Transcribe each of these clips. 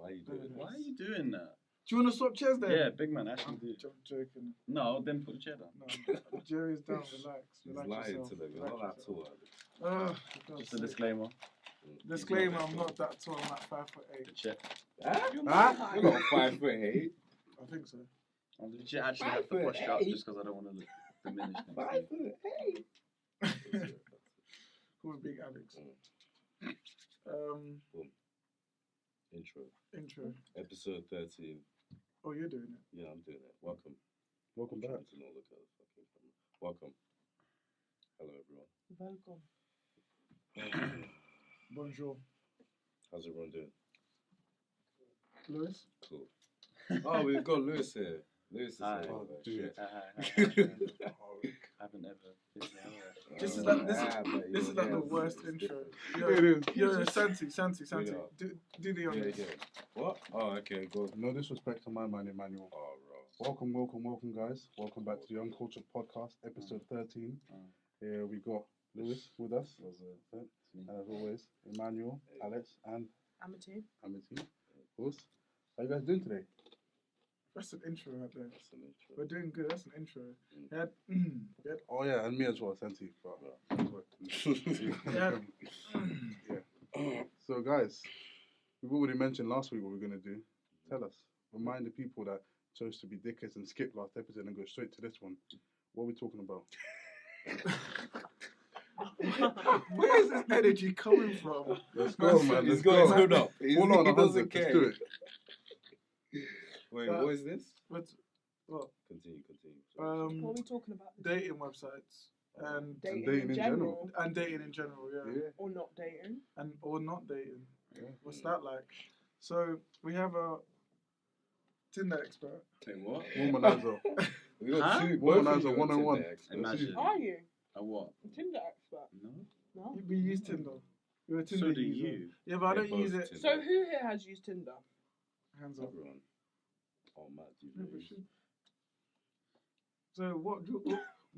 Why are you doing that? Why are you doing that? Do you want to swap chairs then? Yeah, big man, actually I'm do. joking. No, then put the chair down. No, Jerry's down. Relax. He's Relax lying yourself. to them. You're not that tall, Alex. Just a disclaimer. Disclaimer, I'm not that tall. I'm like 5'8". The chair. You're not 5'8". I think so. The chair actually have to push up just because I don't want to look diminished. 5'8". Who's Big Alex? Boom. Intro. Episode 13. Oh, you're doing it? Yeah, I'm doing it. Welcome. Welcome back. To not look at the fucking camera. Welcome. Hello, everyone. Welcome. Bonjour. How's everyone doing? Lewis? Cool. Oh, we've got Lewis here. Lewis is Hi. here. Oh, dude. I haven't ever been there. This is like the worst intro. It is. Yo, Santi. Yeah. Do the honors. Yeah. What? Oh, okay, go. No disrespect to my man, Emmanuel. Oh, bro. Welcome, guys. Welcome back to the Uncultured podcast, episode 13. Here we got Lewis with us. And as always, Emmanuel, Alex, and Amity. Of course. How you guys doing today? That's an intro right there. That's an intro. We're doing good. That's an intro. Oh yeah, and me as well, Santi. Yeah. So guys, we've already mentioned last week what we're gonna do. Tell us. Remind the people that chose to be dickheads and skip last episode and go straight to this one. What are we talking about? Where is this energy coming from? Let's go, man. He's got his hood up. Hold on, he 100. doesn't Let's care. do it. Wait, what is this? What? Continue. What are we talking about? Dating websites and Dating in general. And dating in general, yeah. Or not dating. Or not dating. Yeah. What's that like? So we have a Tinder expert. Wait, what? Womanizer. We got two. Womanizer 101. Imagine. Are you? A what? A Tinder expert? No. No? We use Tinder. You're a Tinder So do user. you. Yeah, but I don't use it. So who here has used Tinder? Hands up. Everyone. Oh, Matt, you No, but lose. shit. So what?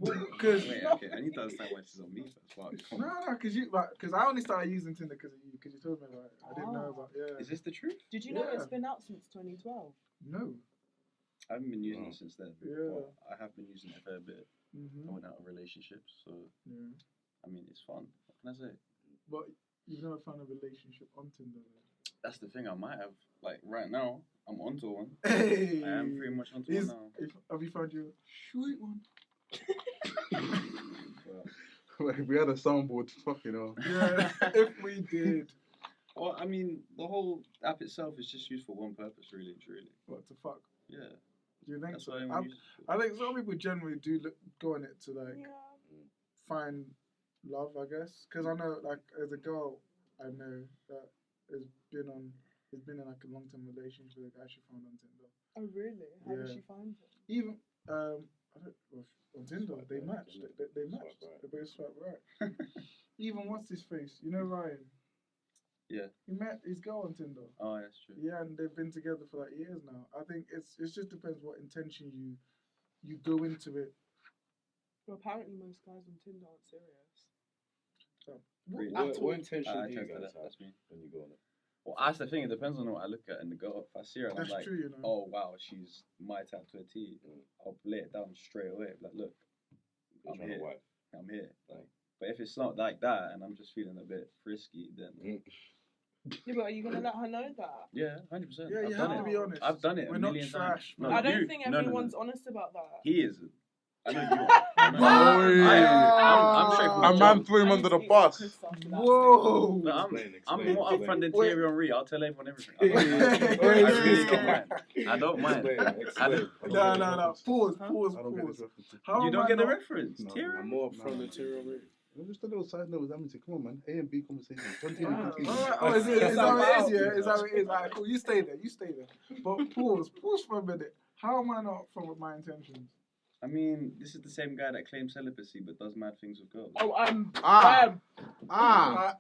Because Wait, okay, I need to understand why this is on me first. Wow, come on. no, because I only started using Tinder because of you. Because you told me about it. I didn't know about. Yeah. Is this the truth? Did you know Yeah. it's been out since 2012? No. I haven't been using it since then. Yeah. But I have been using it a fair bit. I went out of relationships, so Yeah. I mean it's fun. What can I say? But you've never found a relationship on Tinder. That's the thing. I might have like right now. I'm onto one. Hey. I am pretty much onto one now. Have you found your sweet one? We had a soundboard, fucking hell. Yeah. If we did. Well, I mean, the whole app itself is just used for one purpose, really and truly. What the fuck? Yeah. Do you think That's so? what I'm used to. I think some people generally do go on it to like Yeah. find love, I guess. Because I know, like, as a girl, I know that has been in like a long-term relationship with a guy she found on Tinder. Oh, really? How did Yeah. she find it? Even on Tinder, they matched. They matched. Swipe right. They both swipe right. Even what's his face? You know Ryan. Yeah. He met his girl on Tinder. Oh, that's true. Yeah, and they've been together for like years now. I think it just depends what intention you go into it. Well, apparently most guys on Tinder aren't serious. Really? What intention do you trust guys that. have That's me. when you go on it? Well, that's the thing. It depends on what I look at in the girl. If I see her and That's I'm like, true, you know. oh wow, she's my type to a T, I'll lay it down straight away. Like, look, You're I'm trying to here. wipe. I'm here. Like, but if it's not like that and I'm just feeling a bit frisky, then Yeah, but are you gonna let her know that? yeah, 100%. Yeah, I've you done have to it. be honest. I've done it. We're a not million trash, times. man. I don't you- think no, everyone's no. honest about that. He is. I know you are. I know Boy. you are. I'm straight from A the man jump. threw him under the bus. Whoa! No, I'm more Explain. upfront than Wait. Thierry Henry. I'll tell everyone everything. Wait, I really wait. don't mind. I don't mind. Explain. No. Pause. I don't get this reference. How You am don't I get the not- reference. No, Thierry? I'm more No, from no, the Thierry Henry. Just a little side note with Amity. Come on, man. A and B conversation. Alright, 2019. oh, is that how it is? Yeah, is that how it is? Alright, cool. You stay there. But pause for a minute. How am I not from my intentions? I mean, this is the same guy that claims celibacy but does mad things with girls. Oh, Ah. bam.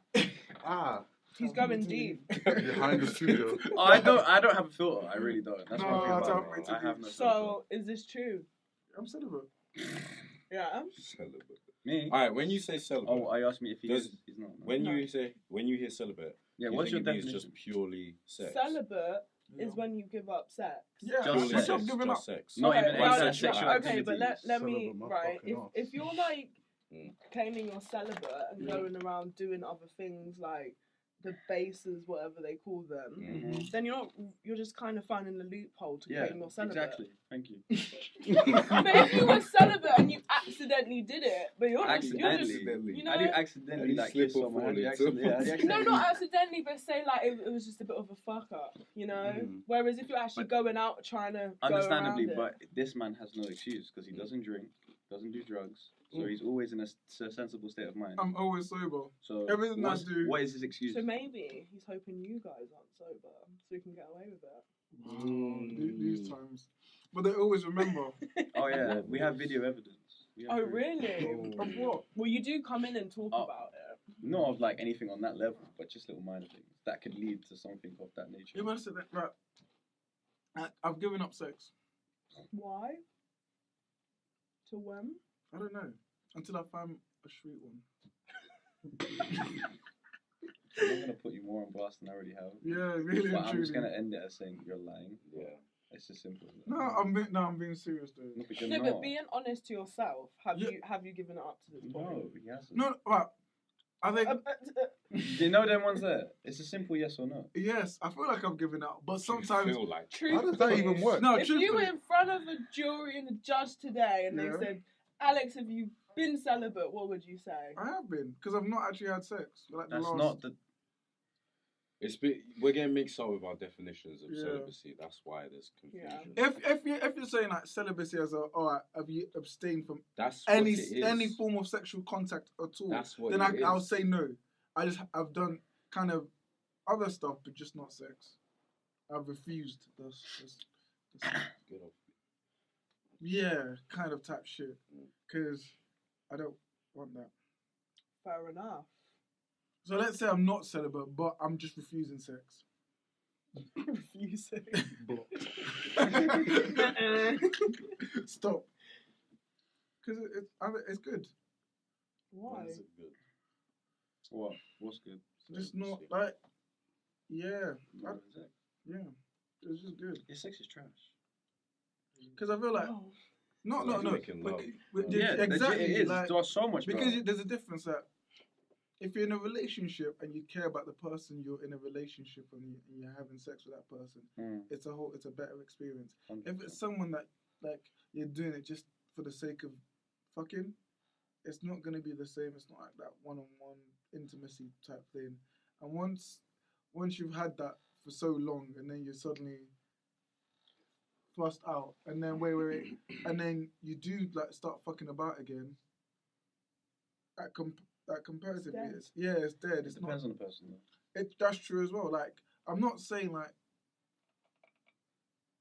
Ah. He's going deep. Behind the studio. Oh, I don't have a filter. I really don't. That's No, one thing I about don't me. think I have no filter. So, is this true? I'm celibate. Yeah. Celibate. Me? Alright, when you say celibate, Oh, I asked me if he Does- is. He's not. No. when you hear celibate, Yeah, do you what's your think it means definition? just purely sex? Celibate is when you give up sex. Yeah, Just which sex, I've given up. Just sex. Not Okay, even right, any right, sexual okay, but let activities. me, Celibate, right, fucking off. if you're like Mm. claiming you're celibate and going around doing other things like the bases, whatever they call them, Mhm. then you're just kind of finding the loophole to claim you're celibate. Exactly. Thank you. But if you were celibate and you accidentally did it, but you're just, Accidentally. you know, How do you accidentally like slip kiss or someone? How fall do you into accidentally? How do you no, accidentally? not accidentally, but say like it was just a bit of a fuck up, you know. Mm. Whereas if you're actually going out trying to Understandably, go around but this man has no excuse because he doesn't drink, doesn't do drugs, so Mm. he's always in a sensible state of mind. I'm always sober. So everything I do- what is his excuse? So maybe he's hoping you guys aren't sober, so he can get away with it. These times, but they always remember. Oh yeah, we have video evidence. We have Oh proof. really? Of what? Well, you do come in and talk Oh. about it. Not of like anything on that level, but just little minor things that could lead to something of that nature. You must say that, right? I've given up sex. Why? To when? I don't know until I find a sweet one. I'm not gonna put you more on blast than I already have. Yeah, really. But and I'm just truly. gonna end it as saying you're lying. Yeah. It's just simple as that. No, I'm being serious though. No, but you're No, not. but being honest to yourself, have Yeah. you given it up to this point? No, he hasn't. No, right. I think Do you know them ones there? It's a simple yes or no. yes. I feel like I've given up, but You sometimes feel like how does that even work? No, If you were truthfully. in front of a jury and a judge today and Yeah. they said, Alex, have you been celibate, what would you say? I have been because I've not actually had sex. Like That's the last. not the. we're getting mixed up with our definitions of Yeah. celibacy. That's why there's confusion. If you're saying like celibacy as a alright, have you abstained from That's any what it is. any form of sexual contact at all? That's what then it I'll is. say no. I've done kind of other stuff, but just not sex. I've refused. That's Good old- yeah, kind of type shit. Because I don't want that. Fair enough. So let's say I'm not celibate, but I'm just refusing sex. Refusing. Stop. Because it's good. Why? Why is it good? What? What's good? Just not like, yeah, Not having sex. yeah. It's just good. Your sex is trash. Because I feel like Oh. no, Like no. making love. Yeah, exactly. It is. Like, There's so much. because bro. there's a difference that if you're in a relationship and you care about the person you're in a relationship and you're having sex with that person, it's a better experience. 100%. If it's someone that like you're doing it just for the sake of fucking, it's not gonna be the same. It's not like that one-on-one intimacy type thing. And once you've had that for so long, and then you're suddenly thrust out, and then wait, and then you do like start fucking about again. That comparatively, It's dead. it's dead. It It's depends not. on the person. Though. That's true as well. Like I'm not saying like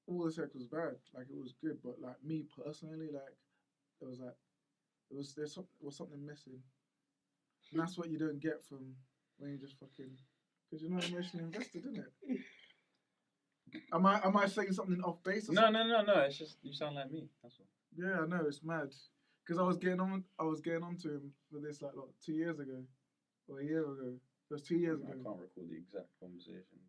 all the sex was bad. Like it was good, but like me personally, like there was something missing, and that's what you don't get from when you just fucking because you're not emotionally invested in it. Am I saying something off base? Or No. something? It's just you sound like me. That's all. Yeah, I know it's mad. Because I was getting on to him for this like 2 years ago, or a year ago. It was 2 years I ago. can't recall the exact conversation.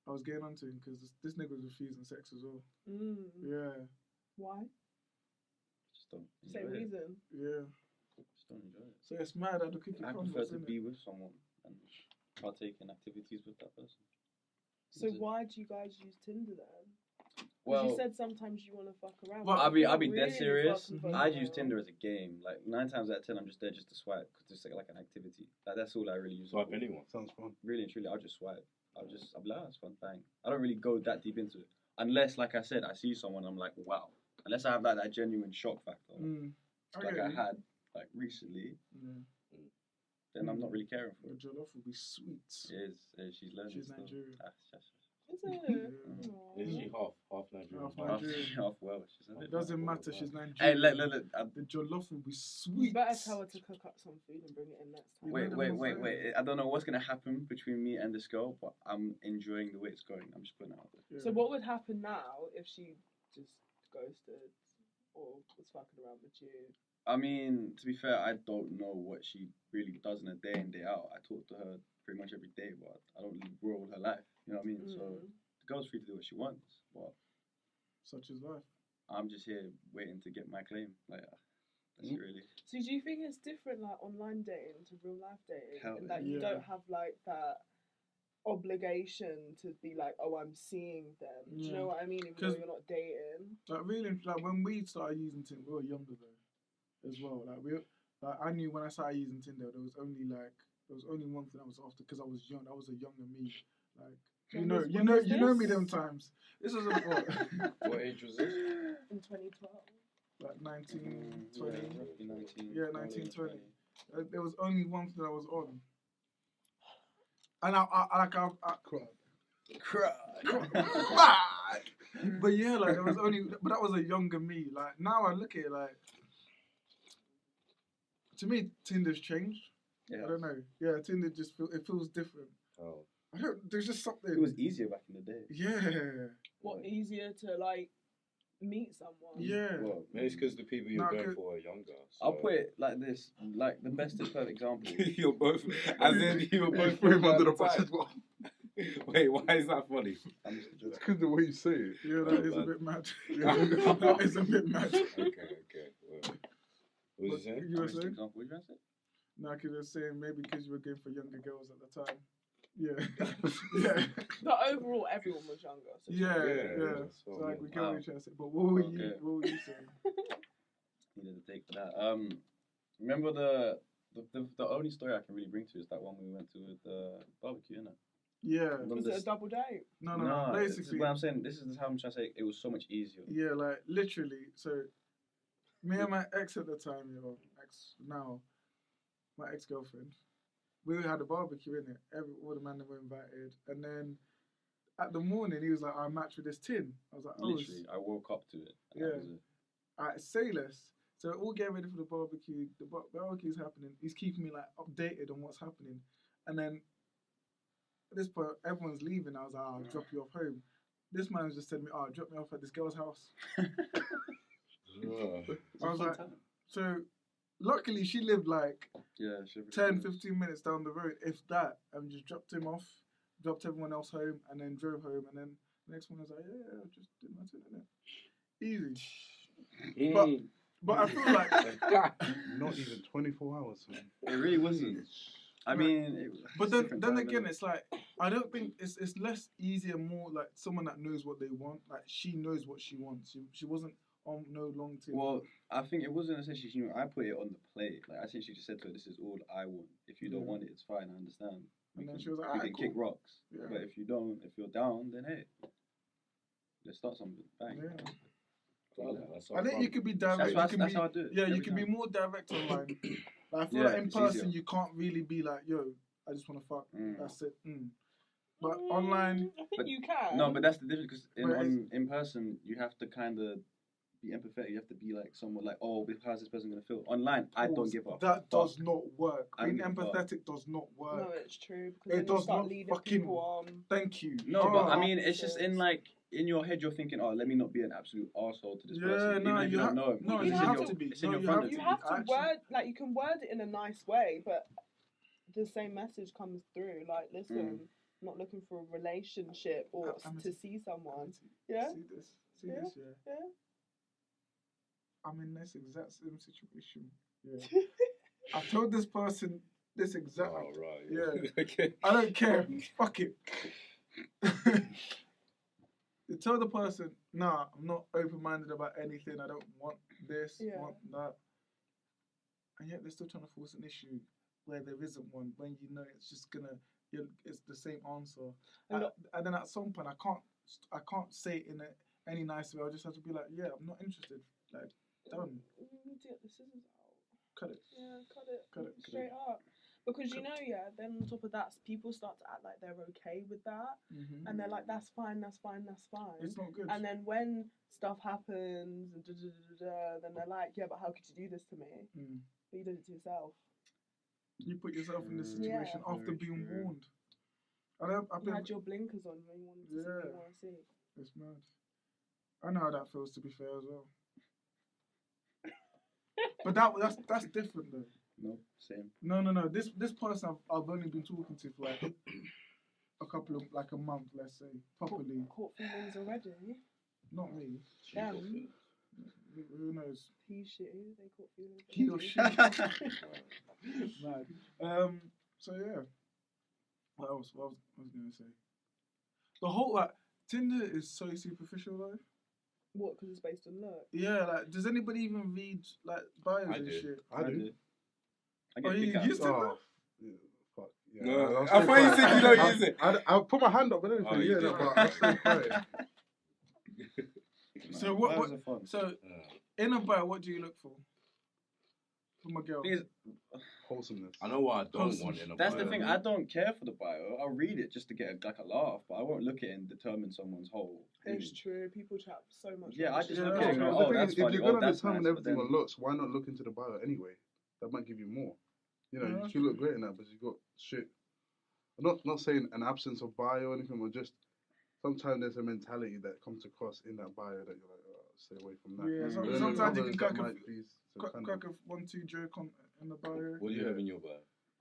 But I was getting on to him because this nigga was refusing sex as well. Mm. Yeah, Why? just don't Say enjoy it. reason. yeah. Just don't enjoy it. So it's mad how the cookie I crumbles, prefer to isn't be it? with someone and partake in activities with that person. So That's it. why do you guys use Tinder then? Because Well, you said sometimes you want to fuck around. Well, but I'll be you're dead really serious. fucking fucking I use around. Tinder as a game. Like 9 times out of 10, I'm just there just to swipe because it's like an activity. Like that's all I really use. it Swipe for. anyone. Sounds fun. Really and truly, I'll just swipe. I'll be like, oh, that's fun, bang. I don't really go that deep into it unless, like I said, I see someone I'm like, wow. Unless I have like that genuine shock factor, like I had like recently, then I'm not really caring for The it. jollof will be sweet. It is. She's learning. She's still. Nigerian. Is it? Yeah. Aw. Is she half Nigerian? Half Half, Nigerian. half Welsh. Isn't It it? doesn't matter. She's Nigerian. Hey, look. The jollof will be You sweet. better tell her to cook up some food and bring it in next time. Wait. I don't know what's gonna happen between me and this girl, but I'm enjoying the way it's going. I'm just putting it out there. Yeah. So what would happen now if she just ghosted or was fucking around with you? I mean, to be fair, I don't know what she really does in a day in, day out. I talk to her pretty much every day, but I don't really grow with her life. You know what I mean? So the girl's free to do what she wants, but Such is life. I'm just here waiting to get my claim. Like, that's Mm. really. So do you think it's different, like online dating to real life dating? Hell And that yeah. you don't have like that obligation to be like, oh, I'm seeing them. Do you Yeah. know what I mean? Even 'Cause- though you're not dating. Like really, like when we started using Tinder, we were younger though, as well. Like I knew when I started using Tinder, there was only one thing I was after because I was young. That was a younger me. Like When was you know me this? them times. This was What age was this? In 2012. like 19, 20. Roughly 19. Yeah, 19, 20. There was only one thing I was on. And I but yeah, like there was only, but that was a younger me. Like now I look at it like, to me, Tinder's changed. Yeah. I don't know. Yeah, Tinder just feels different. Oh. I don't. There's just something. It was easier back in the day. Yeah. What, easier to like meet someone? Yeah. Well, maybe it's because the people you're Nah, going 'cause- for are younger. So. I'll put it like this: like the best and perfect example. You're both, as in you're both. Threw him under the at bus time. as well. Wait, why is that funny? I'm just a It's joke. because the way you say it. Yeah, Oh, that is a man. bit mad. Yeah. That is a bit mad. Okay. Well, what was you saying? You were Best saying? example. What did you say? No, because you're saying maybe because you were going for younger girls at the time. Yeah. yeah. But overall, everyone was younger. So Yeah. Yeah, So so, like we get wow. what you're trying to say. But what were Okay. you saying? Needed to take for that. Remember the only story I can really bring to is that one we went to with the barbecue, innit? Yeah. Was it a double date? No. this is Basically, what I'm saying. This is how I'm trying to say it was so much easier. yeah, like literally. So, me and my ex at the time, my ex-girlfriend, we had a barbecue in it. All the men were invited, and then at the morning he was like, "I matched with this tin." I was like, "Oh, Literally, I woke up to it. And that Yeah. was it. alright, say less." So all get ready for the barbecue. The barbecue's happening. He's keeping me like updated on what's happening, and then at this point everyone's leaving. I was like, "I'll drop you off home." This man's just telling me, "Oh, drop me off at this girl's house." I was like, so luckily she lived like Yeah, 10, 15 minutes down the road, if that, and just dropped him off, dropped everyone else home, and then drove home. And then the next one was like, yeah, I just did my thing, innit? Easy. But I feel like, Not even 24 hours. Man. It really wasn't. I mean, but then again, it's like, I don't think it's less easy and more like someone that knows what they want. Like she knows what she wants. She wasn't on no long term. Well, I think it wasn't essentially she knew. I put it on the plate. Like I essentially just said to her, "This is all I want. If you don't Yeah. want it, it's fine. I understand." And then can- she was like, "We "Alright, can kick cool." rocks. Yeah. But if you don't, if you're down, then hey, let's start something. Bang." Yeah. That's I think you could be direct. That's you can that's be, how I do it. yeah, you every can be time. more direct online. Like, I feel Yeah, like in it's person easier. you can't really be like, yo, I just want to fuck. Mm. That's it. But online, I think But- you can. No, but that's the difference because But in person you have to kind of be empathetic. You have to be like someone like, "Oh, how's this person gonna feel?" Online, I don't give a that fuck. does not work. I don't Being give a fuck. empathetic does not work. No, it's true. It Because then you does start not leading fucking- people on. Thank you. No, but I Oh. mean, it's just in like in your head, you're thinking, "Oh, let me not be an absolute arsehole to this Yeah, person." no, Even if you you don't have- know him. no, It's you in have your- to be. It's in No, your you front have of You to you. have to Actually- word, like, you can word it in a nice way, but the same message comes through. Like, listen, I'm not looking for a relationship or I'm- to see someone. Amity, Yeah? See this? See Yeah. this? Yeah. Yeah. I'm in this exact same situation. Yeah. I told this person this exact. Oh, right. Yeah. Okay. I don't care. Fuck it. You tell the person, nah, I'm not open-minded about anything. I don't want this, Yeah. want that. And yet they're still trying to force an issue where there isn't one. When you know it's just gonna, it's the same answer. And And then at some point, I can't say it in any nice way. I'll just have to be like, yeah, I'm not interested. Like, done. You need to get the scissors out. Cut it. Yeah, cut it. Cut it. Straight up. Because you know, yeah, then on top of that, people start to act like they're okay with that. Mm-hmm. And they're like, that's fine, that's fine, that's fine. It's not good. And then when stuff happens, and then they're like, yeah, but how could you do this to me? Mm. But you did it to yourself. You put yourself in this Yeah. situation after Very being true. warned. I've You been, had your blinkers on when you wanted to see what you want to see. it's mad. I know how that feels, to be fair, as well. But that's different though. No, same. No. This person I've only been talking to for like a couple of like a month, let's say, properly. Caught feelings already. Not me. She got Damn. feelings. Who knows? He, she, they caught feelings. He or she. Mad. So yeah. What else? What was I gonna say? The whole like Tinder is so superficial though. What? Because it's based on look. Yeah, like does anybody even read like bios I and do. shit? I do. I Oh, get you big ups. used to? Oh, yeah, fuck. Yeah, No, I'll I stay thought you quiet. said you don't use it. I'll put my hand up and everything. Oh, you yeah, did. no, but I'll stay quiet. So what- Bios are fun. So in a bio, what do you look for? From a girl. Thing is, Wholesomeness. I know what I don't Wholesome. want in a that's bio. the thing. I don't care for the bio. I'll read it just to get a laugh, but I won't look at it and determine someone's whole. It's image. true. People chat so much. Yeah, I rubbish. just Yeah, look that's at it and true. go, The oh, thing that's is, if funny. you're Oh, gonna that's determine nice. But everything then, on looks, why not look into the bio anyway? That might give you more. You know, Yeah, you look great in that, but you got shit. I'm not saying an absence of bio or anything, but just sometimes there's a mentality that comes across in that bio that you're like, oh, stay away from that. Yeah, Mm. some- But then sometimes you others can that crack a, might be some kind crack a 1-2 joke on in the bio. What do you Yeah. have in your bio?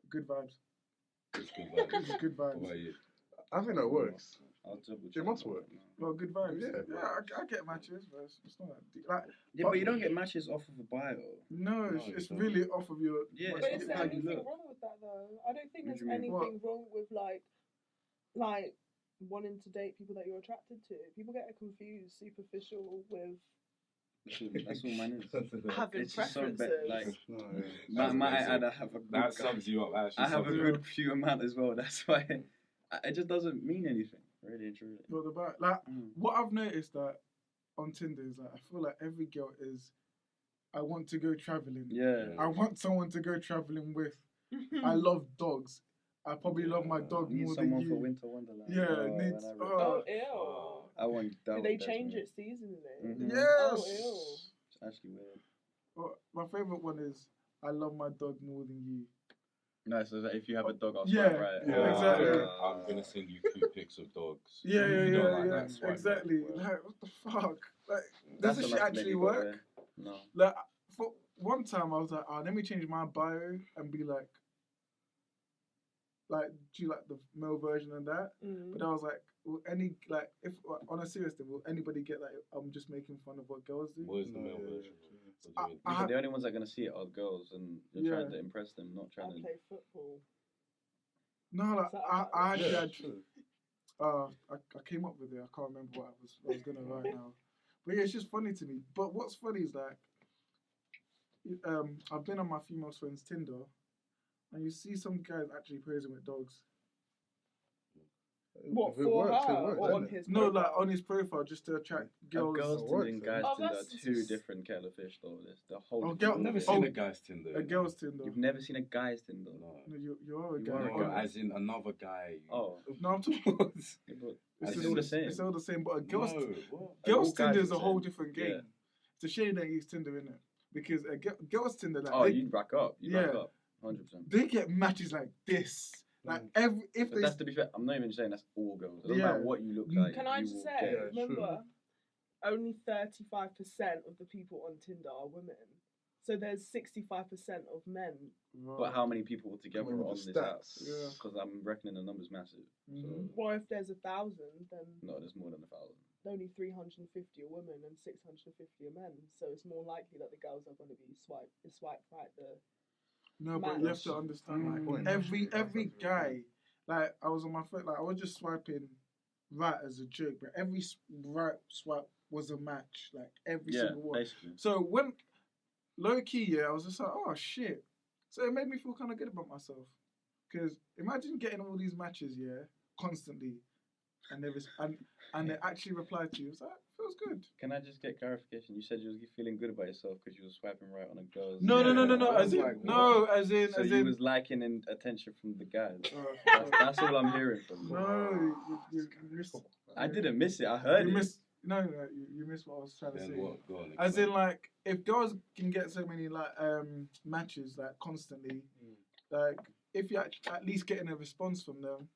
Good vibes. It's good vibes. It's good What vibes. about you? I think that works. I'll double It check must that work. now. Well, good vibes. Yeah. I get matches, but it's not that deep. Like, Yeah, but you don't get matches off of a bio. no, No, it's, you it's don't. really off of your. Yeah, But it's is not there how you anything look. wrong with that though? I don't think What there's do you mean? anything wrong with like wanting to date people that you're attracted to. People get it confused, superficial with That's all mine is. having It's just so preferences. like, No, yeah. That's might amazing. add, I have a good, That sums you up. Actually I have a sums you good up. few amount as well. That's why it just doesn't mean anything, really and truly. What about like Mm. what I've noticed that on Tinder is like I feel like every girl is. I want to go traveling. Yeah. I want someone to go traveling with. I love dogs. I probably love my dog I need more than someone for you. Winter Wonderland. Yeah, oh, needs. when I read Oh, that. ew. I want that. Do they change it seasonally? Mhm. Yes. Oh, ew. It's actually weird. Well, my favorite one is I love my dog more than you. No, so that if you have a dog, I'll Yeah, swipe right. yeah, exactly. I'm gonna send you cute pics of dogs. Yeah, You yeah, don't yeah, like yeah. that, swipe Exactly. right. Well, Like what the fuck? Like That's does this enough shit to make actually you go work? there. No. Like for one time I was like, oh, let me change my bio and be like, do you like the male version of that? Mm. But I was like, will any like if on a serious thing, will anybody get like I'm just making fun of what girls do? what is the No, male yeah, version? yeah. What do you I- mean? Yeah, but the only ones that are gonna see it are girls, and you're Yeah. trying to impress them, not I trying to. play football. No, like Is that I right? actually Yeah, had true. I came up with it. I can't remember what I was gonna write now. But yeah, it's just funny to me. But what's funny is like, I've been on my female friend's Tinder, and you see some guys actually posing with dogs. What, If it for works, her it works. or doesn't on it? his No, like profile? on his profile just to attract girls. Girls It Tinder works, and it guys works. Oh, Tinder are that's two just- different kettle of fish, though. There's the whole. Oh, different girl- I've never ballgame. seen a guy's Tinder. A girl's Tinder. You've never seen a guy's Tinder. No. No, you are a You guy. are a No, guy. as in another guy. Oh, No, I'm talking. yeah, but It's it's all the same. It's all the same, but a girl's No, what? girls all guys Tinder are is the a whole same. different game. Yeah. It's a shame they use Tinder in it because a girls Tinder like Oh, they, you'd rack up. You'd rack Yeah. up. 100%. they get matches like this. Like every if But they that's to be fair. I'm not even saying that's all girls. It doesn't Yeah. matter what you look like. Can I you just will say, get- Yeah, true. remember, only 35% of the people on Tinder are women. So there's 65% of men. But how many people altogether Come are on on with this the app? stats. Yeah. Because I'm reckoning the numbers massive. Mhm. Well, if there's 1,000, then No, there's more than 1,000. only 350 are women and 650 are men. So it's more likely that the girls are going to be swiped right. No, but you have to understand like point. every guy. Like I was on my phone, like I was just swiping right as a joke, but every right swipe was a match. Like every Yeah, single one. basically. So when low key, yeah, I was just like, oh shit. So it made me feel kind of good about myself. Because imagine getting all these matches, yeah, constantly, and they actually reply to you. It's like, feels good. Can I just get clarification? You said you was feeling good about yourself because you were swiping right on a girl's. No. I As was in, like, no, as in, So as you in. was liking and attention from the guys. Oh, That's all I'm hearing from you. no, you missed. I didn't miss it. I heard You it. missed. No, you missed what I was trying to Then say. what? Go on. As explain. in, like, if girls can get so many like matches like constantly, like if you're at least getting a response from them,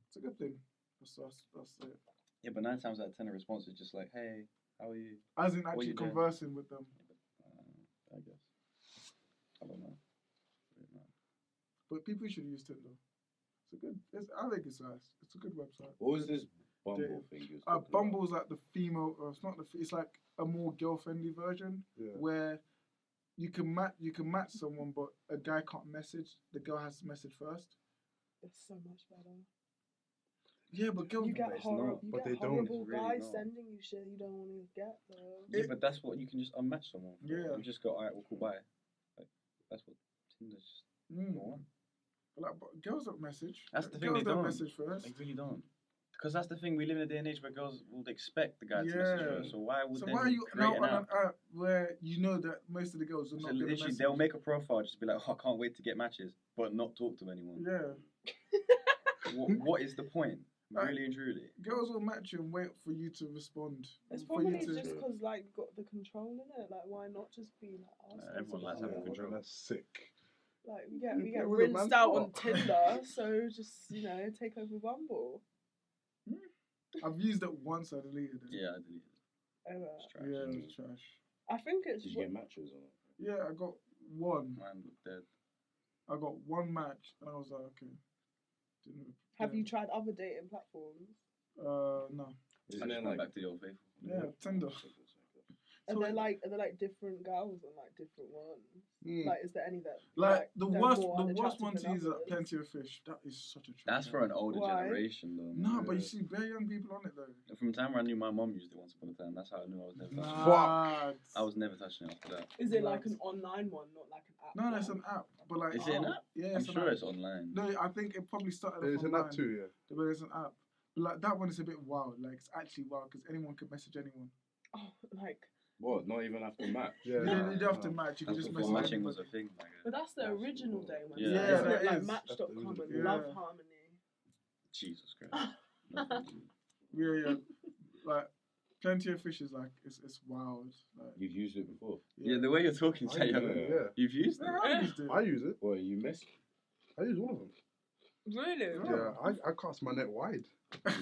it's a good thing. That's it. Yeah, but 9 times out of 10, the response is just like, "Hey, how are you?" As in What actually you doing? conversing with them. I guess. I don't know. But people should use Tinder. I think it's nice. It's a good website. What was this Bumble Dave. thing you was talking about? Bumble's like the female. It's not the. It's like a more girl-friendly version where you can match someone, but a guy can't message. The girl has to message first. It's so much better. Yeah, but girls. You get it's not, but they don't. horrible It's really guys not. sending you shit you don't want to get though. Yeah, but that's what you can just unmatch someone. For. Yeah. You just go, alright, we'll call bye. Like, that's what Tinder's just go on. Like, but girls don't message. That's the thing, girls they don't. message first. They really don't. Because that's the thing, we live in a day and age where girls would expect the guy to message her. So why would they why are you create now an on app? an app where you know that most of the girls are So not going to literally, message? they'll make a profile, just be like, oh, I can't wait to get matches, but not talk to anyone. Yeah. What is the point? Really and truly. Girls will match you and wait for you to respond. It's for probably you to, just because like you've got the control in it. Like why not just be like arsehole Everyone likes about having it? control. That's sick. Like we You get put with a rinsed man's out on cock. Tinder, so just take over Bumble. I've used it once. I deleted it. Yeah, I deleted it. Ever. It's trash. Yeah, it was trash. I think it's Did you get matches on it? Yeah, I got one. Mine looked dead. I got one match, and I was like, okay. Have you tried other dating platforms? No. Isn't I there just went like back to the old faithful. Yeah, Tinder. Are So they it- like different girls and like different ones? Like, is there any that Like the they're worst, more the worst unattractive one to than use is others? Plenty of Fish. That is such a. That's for an older Why? generation, though. No, but you Yeah. see very young people on it though. From the time I knew my mom used it once upon a time, that's how I knew I was never touching it. Mad. I was never touching it after that. Is it like an online one, not like an app? No, it's one? an app, but like. Is it an app? Yeah, I'm it's an sure app. it's online. No, I think it probably started. It's off an app online, too, yeah. but it's an app. But like that one is a bit wild. Like it's actually wild because anyone can message anyone. Oh, like. what? Not even after match. You Yeah. don't have to match. You can That's just before message matching was anybody. a thing. But that's the That's original cool. day, man. Yeah, Isn't that it like is. Match.com That's the and original. Love Yeah. Harmony? Jesus Christ. Nothing to do. Yeah. Like Plenty of Fish is like it's wild. Like You've used it before. Yeah, the way you're talking, I Jay, use it, yeah. you've used it. Yeah, I used it. I use it. Well, you missed. I use all of them. Really? Yeah. Yeah, I cast my net wide.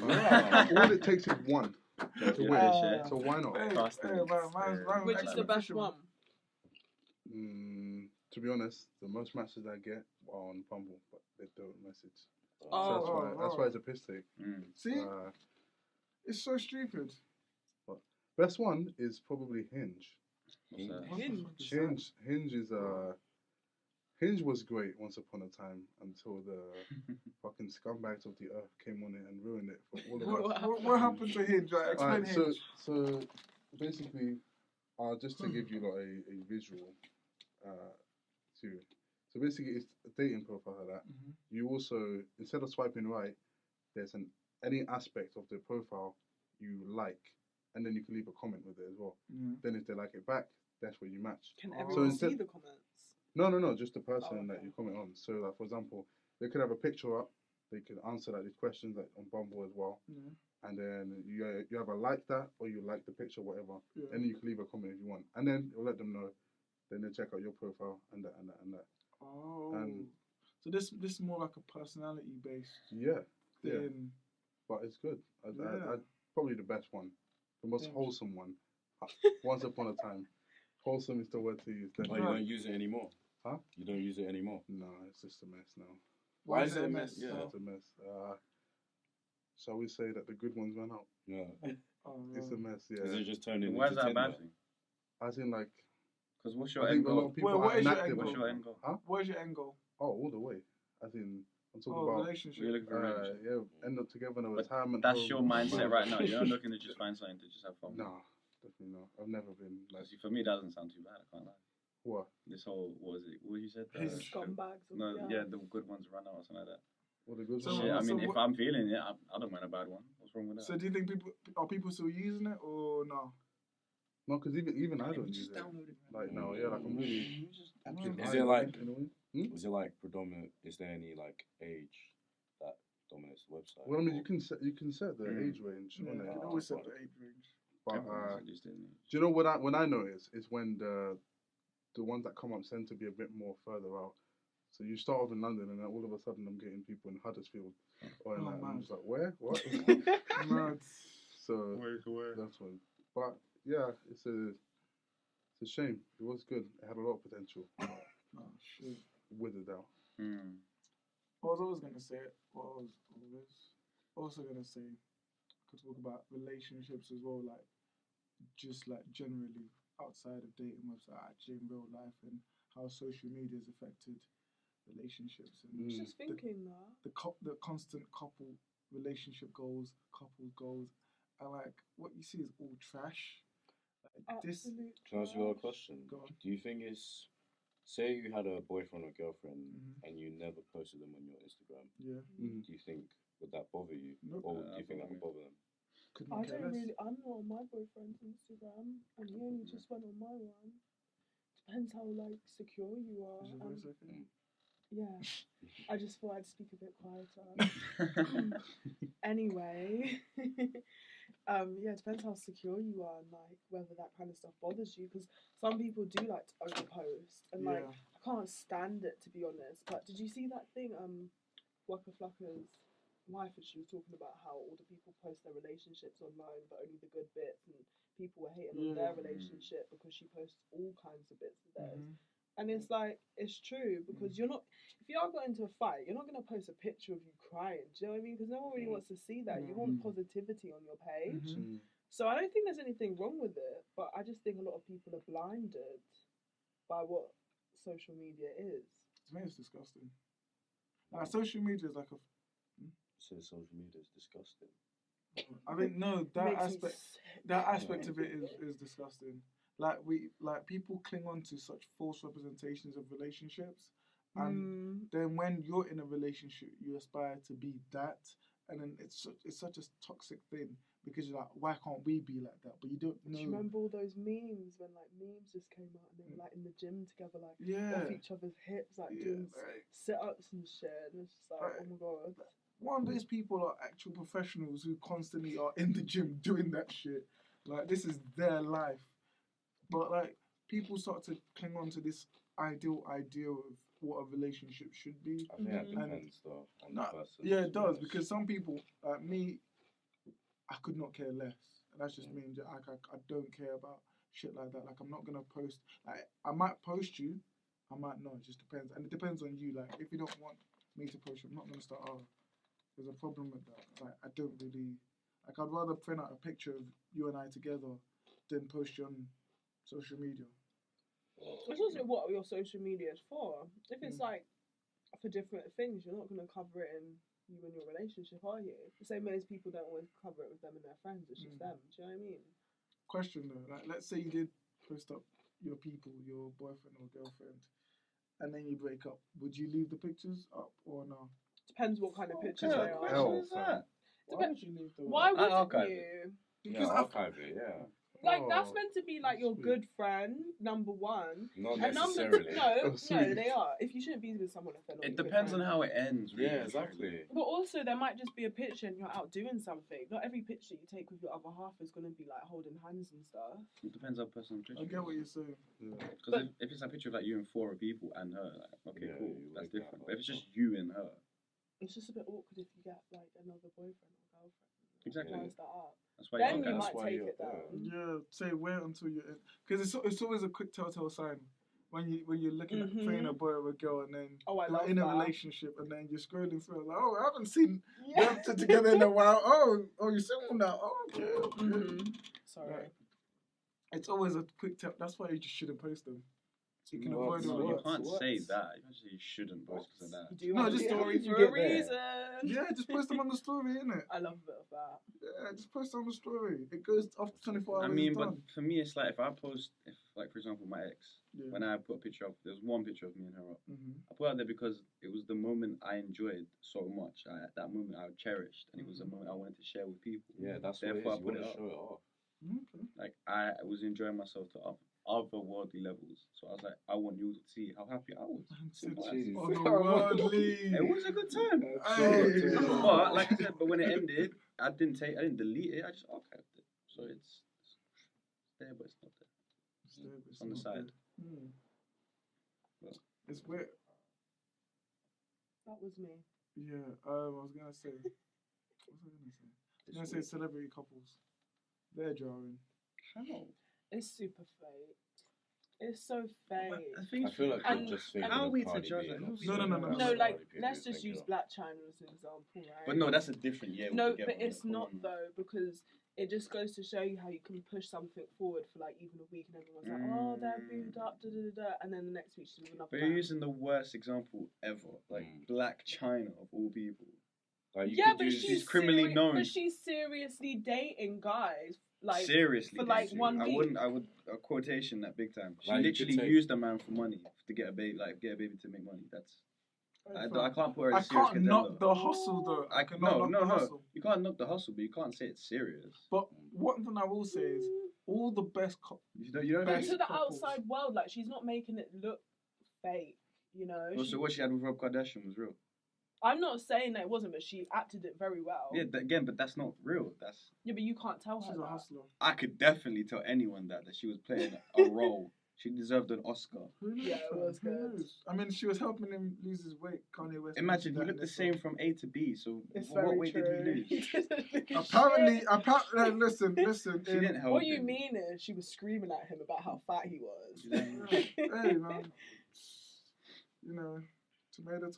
Wow. All it takes is one to Yeah, win. yeah. So why not? Hey, Fast hey, and man, Which is the best one? To be honest, the most matches I get are on Bumble, but they don't message. Oh. So that's why it's a piss take. See, Uh, it's so stupid. best one is probably Hinge. What's that? What the Hinge. fuck is that? Hinge is Hinge was great once upon a time until the fucking scumbags of the earth came on it and ruined it for all of us. What happened to Hinge? Like, explain Alright, Hinge. so basically, just to give you like a visual, to so basically it's a dating profile like that. Mhm. You also instead of swiping right, there's any aspect of the profile you like, and then you can leave a comment with it as well. Yeah. Then if they like it back, that's where you match. Can So everyone instead- see the comments? No, just the person Oh, that okay. you comment on. So like for example, they could have a picture up, they could answer like these questions like on Bumble as well. Yeah. And then you either like that or you like the picture, whatever. Yeah. And you can leave a comment if you want. And then you'll let them know. Then they check out your profile and that and that and that. Oh. And- So this is more like a personality based Yeah, yeah. thing. But it's good. Yeah. I probably the best one, the most Thanks. wholesome one. Once upon a time, wholesome is the word to use. Oh, you don't use it anymore? Huh? You don't use it anymore? No, it's just a mess now. Why is it a mess? Yeah. Yeah. It's a mess. Shall we say that the good ones ran out? No. Oh, It's a mess. Is Yeah. it just turned into Why is that a Tinder? bad thing? As in like, Because what's your I end think a lot goal? of people Well, what are is your inactive. end What's goal? your end goal? Where's your end goal? Oh, all the way. As in, I'm talking Oh, about. relationship. You're looking for a relationship. Yeah, end up together in a But retirement. That's home. your mindset right now. You're not looking to just find something to just have fun. with. No, definitely not. I've never been like. Because for me, that doesn't sound too bad. I can't lie. What? This whole, what was it? What you said? Hinge. Scumbags. of No, the yeah, earth. the good ones run out or something like that. What the good So ones? Shit, I so mean, if what- I'm feeling it, I don't mind a bad one. What's wrong with that? So do you think people still using it or no? No, because even I Maybe don't just use it. download it. Like no, yeah, like I'm really. Is it like- in a way? Is it like predominant? Is there any like age that dominates the website? Well, I mean, Or- you can set the Mm. age range Yeah, on you it. can always set the age range. But Everyone has it just, isn't it? do you know what I notice is when the ones that come up tend to be a bit more further out. So you start off in London, and then all of a sudden I'm getting people in Huddersfield, or in Oh, that, and man. I'm just like, where, what? Mad. So that's one. But yeah, it's a shame. It was good. It had a lot of potential. Oh shit. Withered out. Hmm. I was always gonna say it. What I was always also gonna say, I could talk about relationships as well, like just like generally outside of dating website, actually in real life, and how social media has affected relationships and I was just thinking that. the constant couple relationship goals, couple goals, and like what you see is all trash. Like this. Absolute Can I ask you a trash. question? Go on. Do you think it's, say you had a boyfriend or girlfriend Mhm. and you never posted them on your Instagram, Yeah, do you think, would that bother you? Nope. Or do you think that would bother them? couldn't I care don't less. really. I'm not on my boyfriend's Instagram, and he only just went on my one. Depends how like secure you are. Is your voice okay? Yeah, I just thought I'd speak a bit quieter. Anyway, yeah, it depends how secure you are and like whether that kind of stuff bothers you. Because some people do like to overpost, and like Yeah. I can't stand it, to be honest. But did you see that thing? Waka Flocka's wife, and she was talking about how all the people post their relationships online, but only the good bits, and people were hating on their Yeah. relationship because she posts all kinds of bits of theirs. Mhm. And it's like, it's true, because you're not, if you are going into a fight, you're not going to post a picture of you crying. Do you know what I mean? Because no one really wants to see that. You want positivity on your page. Mhm. So I don't think there's anything wrong with it, but I just think a lot of people are blinded by what social media is. To me, it's disgusting. Like social media is like a. So social media is disgusting. I think no, that Makes me aspect. sick. That aspect of it is disgusting. Like people cling on to such false representations of relationships, and then when you're in a relationship, you aspire to be that, and then it's such a toxic thing because you're like, why can't we be like that? But you don't know. Do you remember all those memes when like memes just came out and they were like in the gym together, like off each other's hips, like doing sit-ups and shit, and it's just like, oh my god. One of these people are actual professionals who constantly are in the gym doing that shit. Like this is their life. But like people start to cling on to this ideal idea of what a relationship should be. I think that depends though on the person. Yeah, it does, because some people, like me, I could not care less. And that's just me. I don't care about shit like that. Like I'm not gonna post. Like I might post you, I might not. It just depends, and it depends on you. Like if you don't want me to post you, I'm not gonna start. Oh, there's a problem with that. Like I don't really. Like I'd rather print out a picture of you and I together than post you on social media. It's also what your social media is for. If it's like for different things, you're not going to cover it in you and your relationship, are you? The same way as people don't always cover it with them and their friends. It's just them. Do you know what I mean? Question though, like let's say you did post up your people, your boyfriend or girlfriend, and then you break up. Would you leave the pictures up or no? Depends what kind of pictures What they kind are. of question is that? Why would you leave the? Why wouldn't archive you? Because archive it, yeah. Like that's meant to be like your good friend, number one. Not And necessarily. no, they are. If you shouldn't be with someone if they're not. It your good depends on friend. how it ends. Really. Yeah, exactly. But also, there might just be a picture and you're out doing something. Not every picture you take with your other half is going to be like holding hands and stuff. It depends on personal picture. I get what you're saying. Because if it's a picture of like you and 4 people and her, like, okay, Yeah, cool, you that's like that. different. But if it's just you and her, It's just a bit awkward if you get like another boyfriend or girlfriend. Exactly. Lines that up. that's why Then you you don't might why take you're it down. Yeah, say wait until you're in, because it's always a quick telltale sign when you're looking at playing a boy or a girl and then Oh, I you're love in a that. relationship and then you're scrolling through like, oh, I haven't seen Yeah. them two together in a while. Oh, you're single now. Oh, okay. Sorry. Like, it's always a quick tell. That's why you just shouldn't post them. So you can avoid all No, you that. can't say that. You actually shouldn't post because of that. You do No, have just a how story did you for a get there? reason. Yeah, just post them on the story, innit? I love a bit of that. Yeah, just post on the story. It goes after 24 hours. I mean, it's but done. for me, it's like if I post, like for example, my ex, Yeah. when I put a picture up, there was one picture of me and her up. Mhm. I put it out there because it was the moment I enjoyed so much. At that moment, I cherished, and it was a moment I wanted to share with people. Yeah, that's what it is. Therefore, I You put want it to up. show it off. Okay. Like I was enjoying myself to otherworldly levels. So I was like, I want you to see how happy I was. Simple as. Jeez. Otherworldly. It was a good time. Hey. But like I said, but when it ended, I didn't delete it. I just archived it. So it's there, but it's not there. It's on the not side. there. Well. It's weird. That was me. Yeah, I was gonna say. What was I gonna say? I was gonna say celebrity couples. They're jarring. How? It's super fake. It's so fake. I feel like And- you're just thinking how are of we to Cardi judge B that? and No, obviously no, that's No, what like Cardi B let's is just thinking use of. Black China as an example, right? But no, that's a different year. No, altogether, but it's man. not though, because it just goes to show you how you can push something forward for like even a week, and everyone's like, oh, they're booed up, da da da, and then the next week she's with another But you're man. using the worst example ever, like Black China of all people. Like, you Yeah, could but use- she's criminally known. But she's seriously dating guys, like Seriously, for like dating. 1 week. I would a quotation that big time. She Like, you literally could take- used a man for money to get a baby, get a baby to make money. That's I can't put her I as a serious can't contender. knock the hustle though. I cannot knock the hustle. You can't knock the hustle, but you can't say it's serious. But one thing I will say is all the best. You don't But think? to the couples. outside world, like she's not making it look fake, you know. Also, what she had with Rob Kardashian was real. I'm not saying that it wasn't, but she acted it very well. Yeah, again, but that's not real. That's Yeah, but you can't tell her She's a that. hustler. I could definitely tell anyone that she was playing a role. She deserved an Oscar. Who knows, Yeah, it fam? was Who good. knows? I mean, she was helping him lose his weight. Kanye West. Imagine he mentioned that looked in the this same song. from A to B. So It's what very weight true. did he lose? Apparently, listen. She didn't help What you him. mean is she was screaming at him about how fat he was. Hey man, you know, tomato.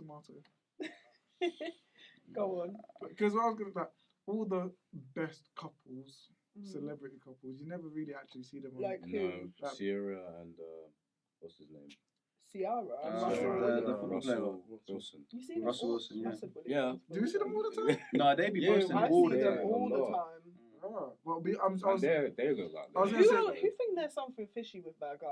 Go on. Because what I was gonna like, all the best couples, Mm. celebrity couples, you never really actually see them on. Like No, who? Like- Sierra and what's his name? Ciara. and Uh, Russell the Wilson. football player. Russell Wilson. You see them Russell all- Wilson, yeah. Russell Wilson. Yeah. Do you see them all the time? No, they be Yeah, posting I all see the them time. all the A lot. time. Oh, well, I was And they look like I was they're- gonna Who say- think there's something fishy with that guy?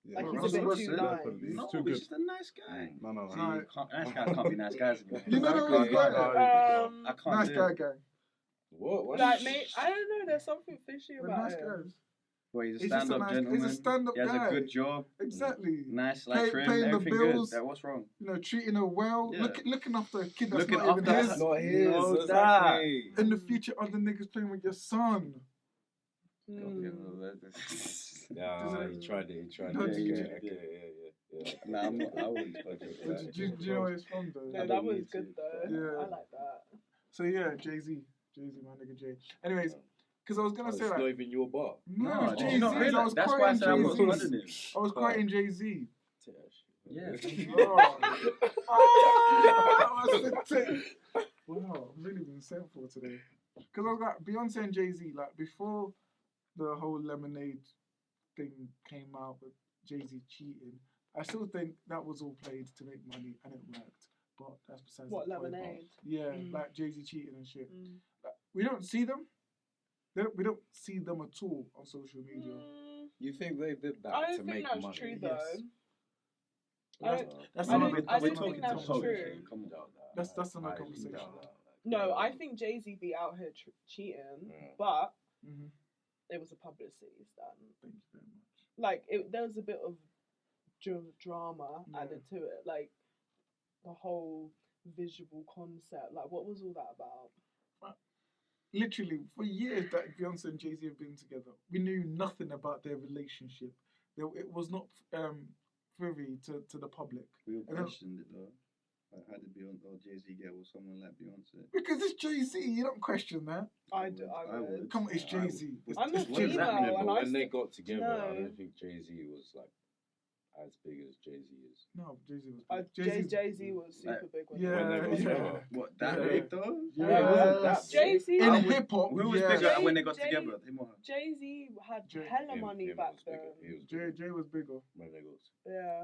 Yeah, Like he's Russell a bit Wilson, too nice. definitely. He's No, too he's good. just a nice guy. No. No. Nice guys can't be nice guys anymore. You know Exactly. the ones like that? I can't Nice do guy it. gang. What? Like, mate, I don't know. There's something fishy We're about nice him. guys. Well, he's a He's just a stand-up nice- gentleman. he's a stand-up He has guy. a good job. Exactly. Nice, like trim, paying the everything bills. good. Yeah, what's wrong? You know, treating her well, Yeah. looking after a kid that's Looking not even after his. Not his. No, exactly. In the future, other niggas playing with your son. Yeah, he tried it. He tried No, it. did you- Yeah. Nah, I'm not. I wouldn't expect it. But do you know where it's from though? No, I that don't was need good to, though. Yeah. I like that. So yeah, Jay-Z, my nigga Jay. Anyways, because I was gonna Oh, say it's like, not even your bar. no, No, it's did Jay-Z. you not I realize? was That's why I quoting said I'm not Jay-Z. flooding him. I was quoting Jay-Z. Yeah. Wow, I've really been sent for today. Because I was like, Beyonce and Jay-Z, like before the whole Lemonade thing came out with Jay-Z cheating, I still think that was all played to make money and it worked. But that's besides What, the point. Lemonade? Yeah, Mm. like Jay-Z cheating and shit. Mm. Like, we don't see them. We don't see them at all on social media. You think they did that I to don't think make that's money? true Yes. though. That's I another don't- I don't topic. think that's true. Come on. That's another conversation. No, I think Jay-Z be out here cheating, Yeah. but Mm-hmm. it was a publicity stunt. Thank you very much. Like there was a bit of drama Yeah. added to it, like the whole visual concept. Like, what was all that about? Literally, for years that Beyonce and Jay-Z have been together, we knew nothing about their relationship. It was not privy to the public. We all And then- questioned it though. Like, how did Beyonce or Jay-Z get with someone like Beyonce? Because it's Jay-Z, you don't question that. I I would. would. Come on, it's I would. Jay-Z. I'm not What does that female, mean? and But I when they st- got together, no. I don't think Jay-Z was like as big as Jay-Z is. No, Jay-Z was big. Jay-Z was super big when Yeah, they When they got yeah. together. What, that Yeah. big though? Yeah, it wasn't that big. Jay-Z. In I would- hip-hop, Who was yeah. bigger when they got Jay- together? Him or her? Jay-Z had Jay- hella Him- money him back was bigger. then. He was bigger Jay was bigger. when they got. Yeah,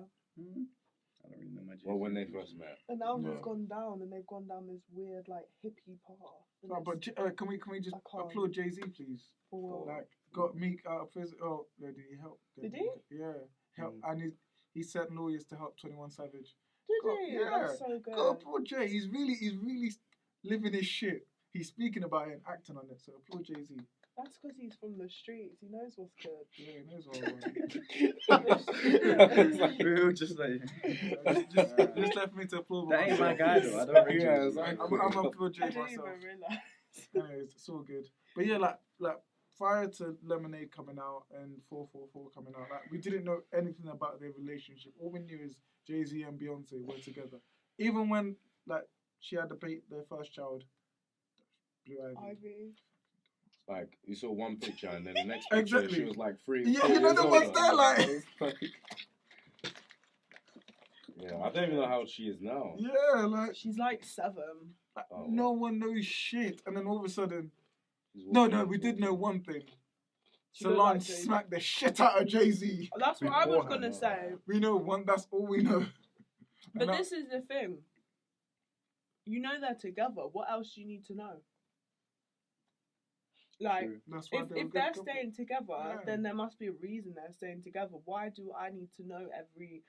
I don't really know my Jay-Z. Well, when they first met. and now Yeah. he's gone down, and they've gone down this weird like hippie path. and No, it's- but can we just I can't. applaud Jay-Z, please? for- Like, got Meek out of prison. Oh, yeah, did he help? Did he? Yeah, help, and he sent lawyers to help 21 Savage. Did God, he? yeah. That's so good. Go applaud Jay. He's really living his shit. He's speaking about it and acting on it. So applaud Jay-Z. That's because he's from the streets. He knows what's good. Yeah, he knows what I want. We were just like, just left me to applaud. that ain't my myself. guy though. I don't rate Yeah, Jay-Z. exactly. I'm applaud I Jay didn't myself. even realize. Anyways, it's all good. But yeah, like prior to Lemonade coming out and 444 coming out, like we didn't know anything about their relationship. All we knew is Jay-Z and Beyonce were together. Even when like she had their first child, Blue Ivy. Ivy. Like, you saw one picture and then the next picture Exactly. she was like 3 Yeah, 4 you know years the ones older. there, like. Yeah, I don't even know how old she is now. Yeah, like She's like 7. Oh, no one knows shit, and then all of a sudden, She's no, walking we did know one thing. She looked Solange like Jay-Z. smacked the shit out of Jay-Z. That's what I was Beforehand, gonna say. We know one. That's all we know. But And this is the thing. You know they're together. What else do you need to know? Like, that's why if they're staying together, then there must be a reason they're staying together. Why do I need to know every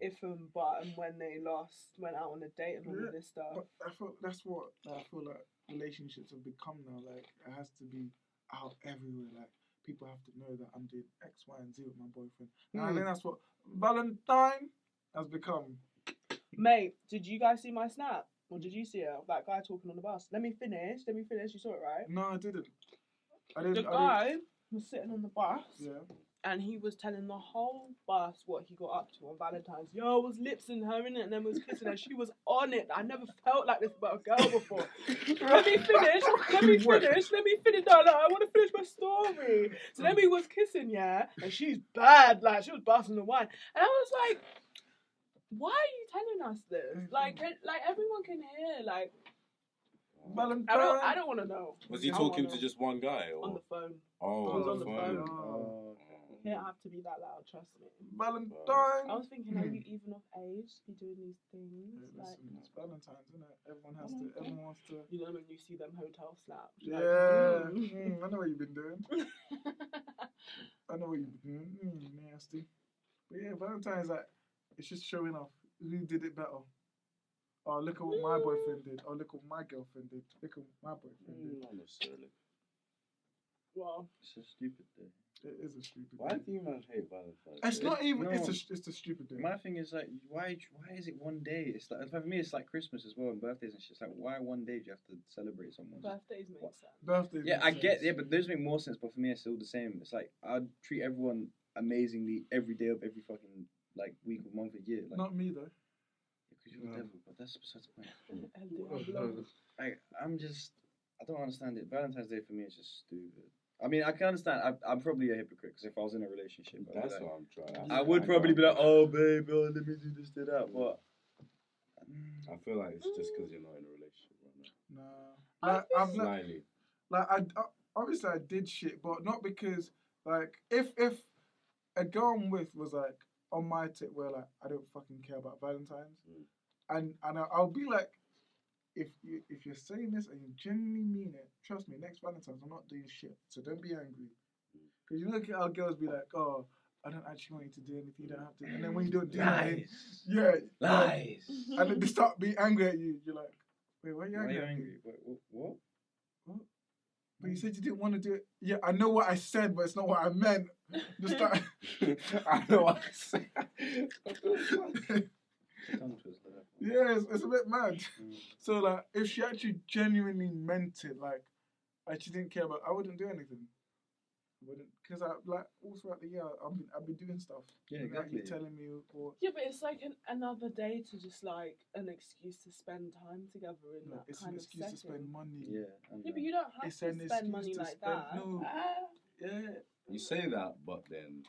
if and but and when they last went out on a date and all of this stuff? But I feel that's what I feel like relationships have become now. Like it has to be out everywhere. Like people have to know that I'm doing X, Y, and Z with my boyfriend. And I think that's what Valentine has become. Mate, did you guys see my snap? Or did you see it? That guy talking on the bus. Let me finish. You saw it, right? No, I didn't. The guy was sitting on the bus. Yeah. And he was telling the whole bus what he got up to on Valentine's. Yo, I was lipsing her in it and then was kissing her. She was on it. I never felt like this about a girl before. Let me finish. No, I want to finish my story. So then we was kissing, yeah, and she's bad. Like, she was busting the wine. And I was like, why are you telling us this? Like everyone can hear. Like, Valentine. I don't want to know. Was he I talking wanna to just one guy? Or? on the phone? Oh, He was on the phone. Oh. It didn't have to be that loud, trust me. Valentine. I was thinking, are you even of age to be doing these things? Yeah, Like, listen, it's Valentine's, isn't it? Everyone wants to. you know when you see them hotel snaps. Yeah, Like, I know what you've been doing. I know what you've been doing. Nasty. But yeah, Valentine's like it's just showing off who did it better. Oh, look at what my boyfriend did. Oh, look what my girlfriend did. Look at what my boyfriend did. Not necessarily. Well, It's a stupid thing. It is a stupid. Why day. do you man hate Valentine's It's Day? not even. No. It's a stupid day. My thing is like, why is it one day? It's like for me, it's like Christmas as well and birthdays and shit. It's like, why one day do you have to celebrate someone? birthdays make sense. Birthdays. Yeah, make I get. sense. Yeah, but those make more sense. But for me, it's still the same. It's like I'd treat everyone amazingly every day of every fucking like week or month or year. Like, Not me though. because you're the devil. But that's besides the point. And Like, I don't understand it. Valentine's Day for me is just stupid. I mean, I can understand. I'm probably a hypocrite because if I was in a relationship, I'd be That's like, what I'm trying. I would probably be like, oh, babe, oh, let me do this, do that. But I feel like it's just because you're not in a relationship right now. Nah. Like I've not. Slightly. Like I obviously I did shit, but not because like if a girl I'm with was like on my tip where like I don't fucking care about Valentine's, and I'll be like, if you're saying this and you genuinely mean it, trust me, next Valentine's I'm not doing shit, so don't be angry, because you know how girls be like, oh, I don't actually want you to do anything, you don't have to, and then when you don't do anything, yeah, lies. and then they start being angry at you, you're like, wait, why are you Why are angry you at me? angry? What? But you said you didn't want to do it. Yeah, I know what I said, but it's not what I meant. Just that. I know what I said. Yeah, it's a bit mad. So like, if she actually genuinely meant it, like, she didn't care about, I wouldn't do anything. Because I like all throughout the year I've been doing stuff. Yeah, without exactly. you telling me or. yeah, but it's like another day to just like an excuse to spend time together in that It's kind an of excuse setting. to spend money. Yeah. Yeah, but you don't have It's to an spend money excuse to like spend- that. no. Yeah. You say that, but then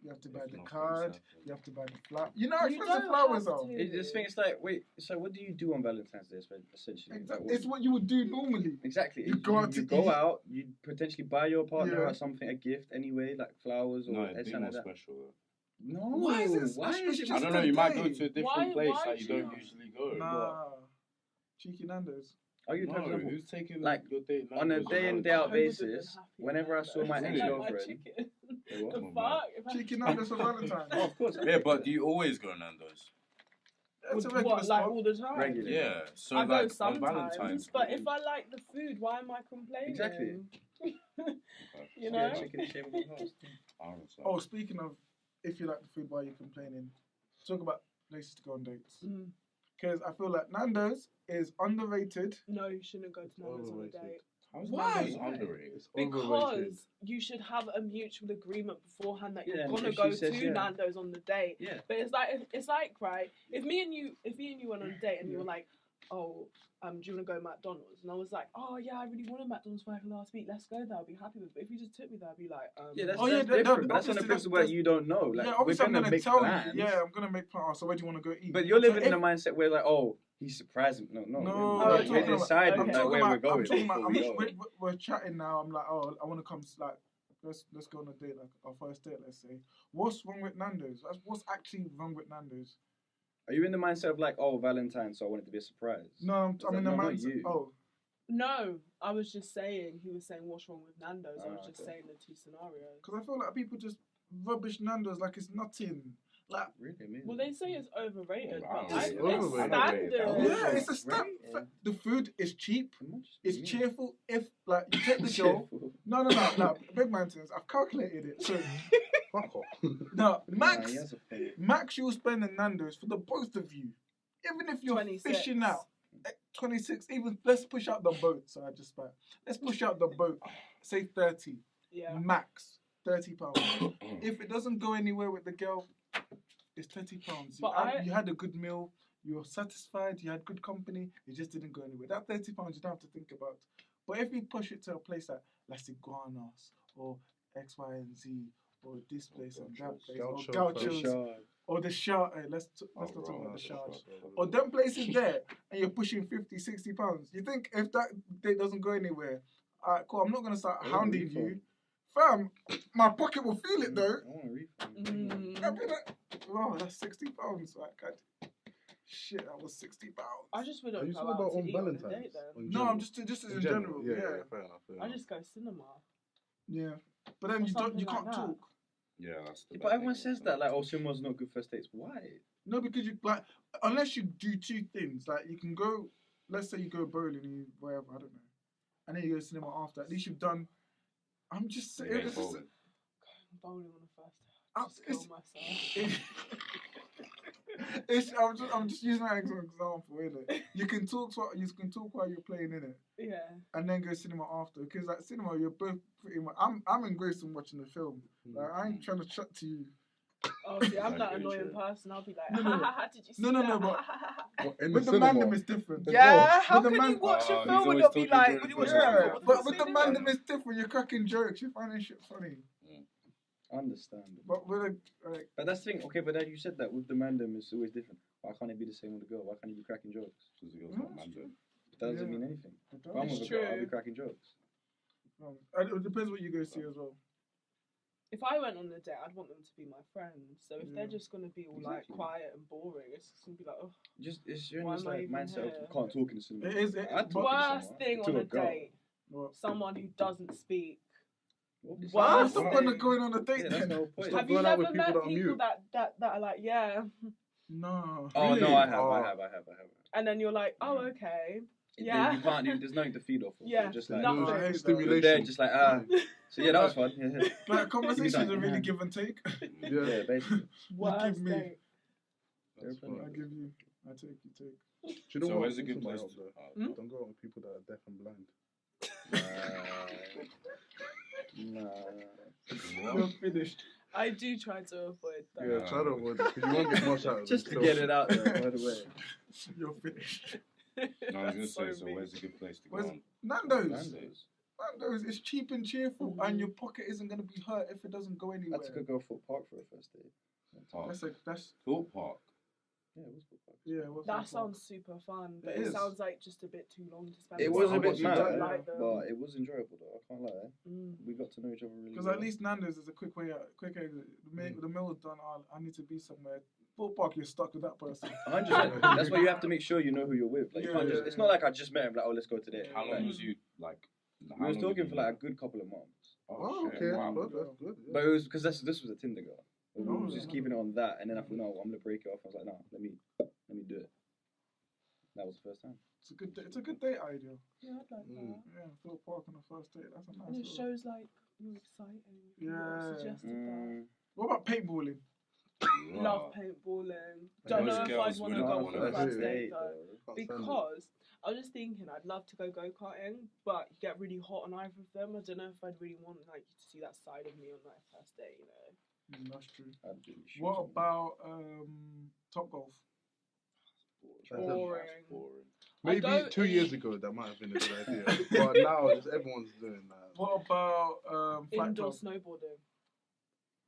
You have to buy if the nothing's card. happened. You have to buy the flower. You know how You expensive don't flowers have are. to. This thing is like, wait. So what do you do on Valentine's Day? Essentially, Exactly. Like, It's what you would do normally. exactly. You go out to you go eat. out. You potentially buy your partner Yeah. or something a gift anyway, like flowers or No, it'd be something more like that. special though. No. Why is it Why special? is It's it? I just don't know, a you might day. go to a different Why- place why that you don't cheat? usually go. Nah. Cheeky Nando's. Are you, No, for example, who's taking like, your date on a Nando's day in, around? day out I would've been basis, happy whenever I with saw that. my Really? ex-girlfriend, chicken. Wait, what? The Come on, fuck? If I- Cheeky Nando's for Valentine's. Oh, of course. Yeah, but do you always go Nando's? That's a What, regular like spot. all the time? Regularly. Yeah, so I go like on sometimes, Valentine's. but if I like the food, why am I complaining? Exactly. You know? Yeah, chicken shave with heart. I don't know. Oh, speaking of, if you like the food, why are you complaining? Talk about places to go on dates. Mm. Because I feel like Nando's is underrated. No, you shouldn't go to Nando's on a Overrated. date. How's Why? Nando's underrated? It's overrated. Because you should have a mutual agreement beforehand that Yeah, you're and gonna if go she says to yeah. Nando's on the date. Yeah. But it's like right. If me and you went on a date and you were like, oh, do you want to go McDonald's? And I was like, oh yeah, I really wanted McDonald's for like last week. Let's go there. I'll be happy with it. But if you just took me there, I'd be like, Yeah, that's, Oh, yeah, that's that- different. that- But that's on the obviously principle that's- where you don't know. Like, yeah, we're obviously I'm gonna gonna make tell plans. you. Yeah, I'm gonna make plans. So where do you want to go eat? But you're living So in a mindset where like, oh, he's surprised me. No, No, we're I'm talking deciding about- like, where we're going. I'm talking about. before we go. We're chatting now. I'm like, oh, I want to come. Like, let's go on a date, like our first date. Let's say. What's wrong with Nando's? What's actually wrong with Nando's? Are you in the mindset of like, oh, Valentine's, so I want it to be a surprise? No, I'm in the not mindset. you. Oh, no, I was just saying. He was saying, what's wrong with Nando's? I was just okay. saying the two scenarios. because I feel like people just rubbish Nando's like it's nothing. Like, Really? Maybe. Well, they say it's overrated, Oh, but wow. it's It's overrated. standard. yeah, it's a Right, stamp. yeah. The food is cheap. It might just It's be me. cheerful. If like you take the girl. Cheerful. No. Big mountains. I've calculated it. So Fuck off. no, Nah, max. he has a point. Max, you'll spend in Nando's for the both of you. Even if you're 26. fishing out, 26, even let's push out the boat. So I just spat. Let's push out the boat. Say 30. Yeah. Max. £30. If it doesn't go anywhere with the girl, it's £30. But You had a good meal, you were satisfied, you had good company, it just didn't go anywhere. That £30 you don't have to think about. But if you push it to a place like let's say Guanas or X, Y, and Z, or this place and that place, or Gauchos, or the Shard. Let's not talk about the Shard. Or them places there, and you're pushing 50, 60 pounds. You think if that date doesn't go anywhere, alright, cool, I'm not gonna start hounding you. Fam, my pocket will feel it though. I want a refund. I'll be like, oh, that's £60. Like, shit, that was £60. I just Are wouldn't you go talking out about to on eat on a Valentine's? date then. In No, general? I'm just in general. Yeah. Fair enough. I just go cinema. Yeah. But then Or you something can't like that. talk. Yeah, that's the But everyone says that, like, oh, cinema's not good first dates. Why? No, because you like unless you do two things, like you can go. Let's say you go bowling, and you, wherever, I don't know, and then you go to cinema after. At least you've done. I'm just saying. Yeah, It's just, bowling. Bowling on the first day. Just kill myself. I'm just using that as an example, innit? You can talk while you're playing, innit? Yeah. And then go cinema after, because like cinema, you're both pretty much. I'm engrossed in watching the film. Like I ain't trying to chat to you. Oh, see, I'm that Okay, annoying sure. person. I'll be like, No, no, no. did you see No, that? but What, in with the the cinema? mandem, it's different. Yeah, how With the can man- you watch a he's film and always not be talking like, during when you the watch film. a Yeah, film, what's but the with the scene mandem, again? it's different. You're cracking jokes. You're finding shit funny. Understandable. But with a like, But that's the thing. Okay, but then you said that with the mandem, it's always different. Why can't it be the same with the girl? Why can't you be cracking jokes? Because the girl's not Mando. That doesn't Yeah. mean anything. it If I'm does. with a girl, I'll be true. cracking jokes. It depends what you go see as well. If I went on a date, I'd want them to be my friends. So if they're Yeah. just gonna be all like Exactly. quiet and boring, it's just gonna be like, oh. It's you're in Why this am I like even mindset here? of can't talk in the cinema. It is. I'd talk in the Worst cinema thing to on a girl. date, What? someone who doesn't speak. Obviously. Wow. What's the point of going on a date Yeah, that's then? the whole point. Stop Have you going out never with people met that are people mute. that are like, yeah, No. Oh Really? no, I have. Oh. and then you're like, oh, Yeah. okay, Then yeah. you can't. There's nothing to feed off of. Yeah, You're just like nothing. No, I hate that. you're Stimulation. there, just like So yeah, that was fun. Yeah, Like conversations are really Yeah. give and take. yeah basically. Worst me- date. That's Very fine. I give you. I take. You take. Do you know So what? where's a good Listen, place my to? help, Oh, Hmm? Don't go out with people that are deaf and blind. Nah. You're finished. I do try to avoid that. Yeah, try to avoid it because you won't get much out of it. Just to So- get it out there, by the way. You're finished. No, I was gonna That's say. so So mean. where's a good place to go? Where's- On? Nando's. Nando's. Nando's is cheap and cheerful, Mhm. and your pocket isn't gonna be hurt if it doesn't go I anywhere. took a girl for a park for a first date. Park. That's Thought Park. Yeah, it was for park. yeah. What's That that sounds super fun, but It it is. sounds like just a bit too long to spend. It with was a someone bit you mad, don't like them. but it was enjoyable though. I can't lie. Mm. We got to know each other really Because well. at least Nando's is a quick way out. Quick exit. The meal's done. I need to be somewhere. Thought Park, you're stuck with that person. 100%. That's why you have to make sure you know who you're with. Like, you Yeah, can't just, yeah, it's yeah. not like I just met him. Like, oh, let's go today. How long Like, was you like? we how was long talking did for you- like a good couple of months. Oh, shit, okay. wow. Good, that's good. Yeah. But it was because this was a Tinder girl. We Oh, was just yeah. keeping it on that, and then I thought, no, I'm gonna break it off. I was like, no, let me do it. That was the first time. It's a good. It's a good date idea. Yeah, I'd like Mm. that. Yeah, Thought Park on the first date. That's a nice. And it little- shows like you're exciting. You Yeah. suggested Mm, What about paintballing? that. Love Wow. paintballing. Yeah, Don't most know if girls I'd want to wouldn't go want for a to first do date it. though. Can't stand it. Because I was just thinking I'd love to go karting, but you get really hot on either of them. I don't know if I'd really want like you to see that side of me on like first date, you know. That's true. I'd really shoot What someone. about Top Golf? Boring. Boring. Maybe go 2 years ago that might have been a good idea, but now just everyone's doing that. What about Flat Indoor Club? snowboarding.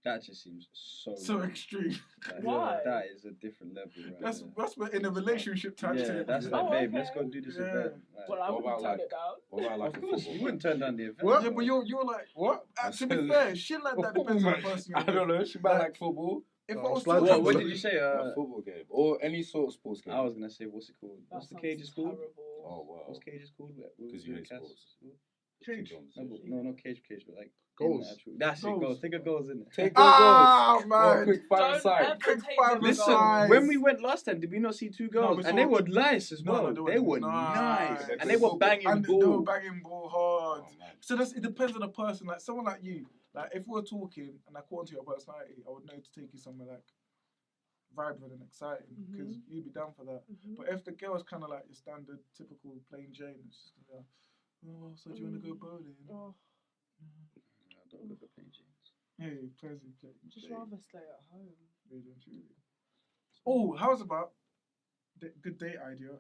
That just seems so. So extreme. Like, Why? That is a different level, right? That's there. that's what in a relationship type Yeah, thing. that's Oh, like, babe, let's okay. go do this Yeah. event. Like, Well, I What wouldn't about, turn like- it down. What about like of a course, football you game? wouldn't turn down the event. What? Yeah, but you're like What? to be fair, shit like that depends on the person. I don't know. She might like football. If I Oh, was slide talking What, tackle. what to did you say? A football game or any sort of sports game. I was gonna say, what's it called? That What's the sounds cages called? terrible. Oh wow. What's cages called? Because you hate sports. Cage. No, not cage, but like Goals. in the actual- That's it. Goals. Goals. Think of goals in it. Take Ah, those goals. man. Quick five Don't aside. ever Quick take five them Listen, aside. when we went last time, did we not see two No, girls? we And they saw- were nice as No, well. they They were were nice. nice. And they were banging and they ball. were banging ball hard. Oh, man. So it depends on the person. Like someone like you, like if we're talking and I caught onto your personality, I would know to take you somewhere like vibrant and exciting because you'd be down for that. But if the girl is kind of like your standard, typical plain Jane, it's just gonna be like, oh, so do you want to go bowling? Oh, I don't look at plain jeans. Hey, Prezi, play. just rather stay at home. Oh, how's about good date idea?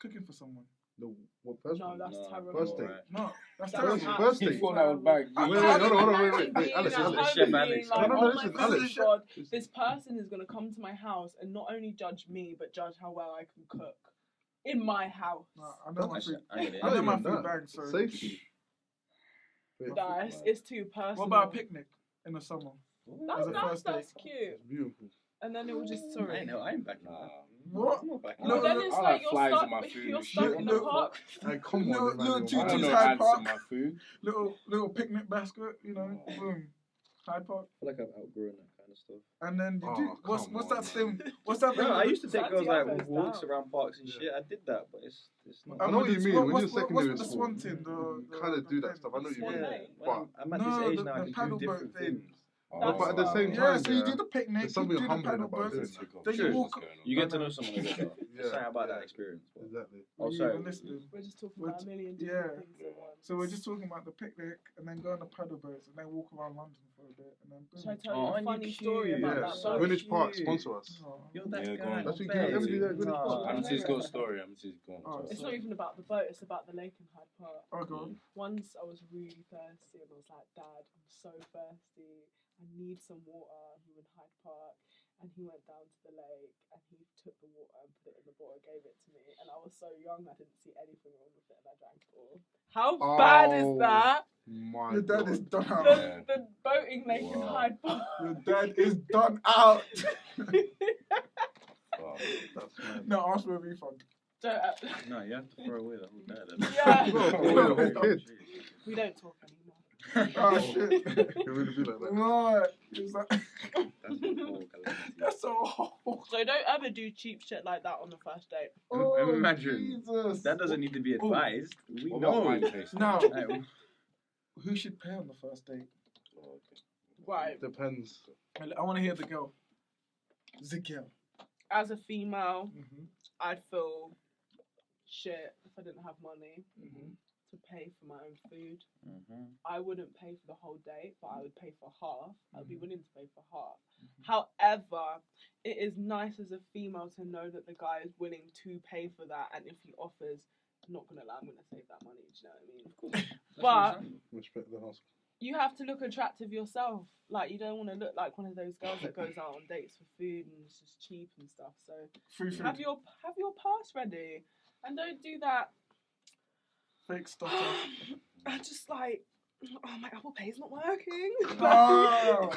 Cooking for someone. The what first No, one? that's No, terrible. First date. No, that's That's terrible. absolutely First date. You thought that was bad. Wait, wait, hold on, wait, Imagine being Alex, at Alex. home Chef and Alex. being No, like, no, oh listen, my Alex. God, this person is gonna come to my house and not only judge me but judge how well I can cook in my house. No, I know my food. I get it. I know Not my even food that. bag, so. Safety. Wait, Nah, it's too personal. What about a picnic in the summer? That's as a nice. first date? That's cute. it's beautiful. And then it will just I sorry. know, I ain't backing Nah. that. What? I'm not backing No, No, that. then no, it's I like like you're flies in stuck. my food. You're Shit. stuck in the Look, park. Hey, come Little- on, little Emmanuel. two- I two don't know Hyde ants Park. in my food. Little picnic basket, you know, boom, Hyde Park. I feel like I've outgrown that kind of stuff. And then you Oh, do what's come that on, thing? What's that thing? No, I used to take Santiago's girls like with down. walks around parks and Yeah. shit. I did that, but it's not. I know what you mean. When you're What's secondary with the school, swan thing? you kind of do that stuff. I know what you Swan mean. lake. When I'm at No, this age the- now, the I can paddle do boat different thing. things. That's But at the fine. same Yeah, time, so you yeah, do the picnic, there's you something do the humbling paddle about boats, doing that. then True. you walk. You get to know someone a bit better. Yeah, Just saying about yeah. that experience. But Exactly. Oh, You sorry. even listening. We're just talking We're about a million yeah. different things at once. So we're just talking about the picnic and then go on the paddle boats and then walk around London for a bit and then boom. Should I tell Oh, you a aren't you funny story cute? about Yeah, that so boat? Greenwich Park, cute. sponsor us. Oh. You're that Yeah, guy. go on. That's what you babe. can do that, Greenwich Nah, Park. Amity's got a story. Amity's gone. Oh, It's so- not even about the boat, it's about the lake in Hyde Park. Oh, God. Once I was really thirsty and I was like, Dad, I'm so thirsty. I need some water. He went Hyde Park and he went down to the lake and he took the water and put it in the bottle and gave it to me. And I was so young, I didn't see anything wrong with it and I drank it all. How bad is Oh, that? My Your dad God. is done out. Yeah. The boating lake in Wow. Hyde Park. Your dad is done out. Wow. That's mad. No, ask for a refund. Don't, No, you have to throw away the whole dad. yeah, You gotta throw away the whole kid. we don't talk anymore. Oh, shit. It really be like that. Right. It's like, That's my whole calamity. that's so hard. So don't ever do cheap shit like that on the first date. Oh, Imagine. Jesus. That doesn't need to be Oh. advised. We What about know. wine tasting? Now, Like, who should pay on the first date? Oh, okay. Right. Depends. I want to hear the girl. The girl. As a female, Mm-hmm. I'd feel shit if I didn't have money Mm-hmm. to pay for my own food. mhm. I wouldn't pay for the whole date, but I would pay for half. I'd be Mhm. willing to pay for half. Mhm. However, it is nice as a female to know that the guy is willing to pay for that, and if he offers, I'm not gonna lie, I'm gonna save that money. Do you know what I mean? Of course. But Respect the hustle. you have to look attractive yourself. Like you don't want to look like one of those girls that goes out on dates for food and it's just cheap and stuff. So Free food. have your purse ready, and don't do that. Fake stutter. I just like, oh my Apple Pay's not working. Oh.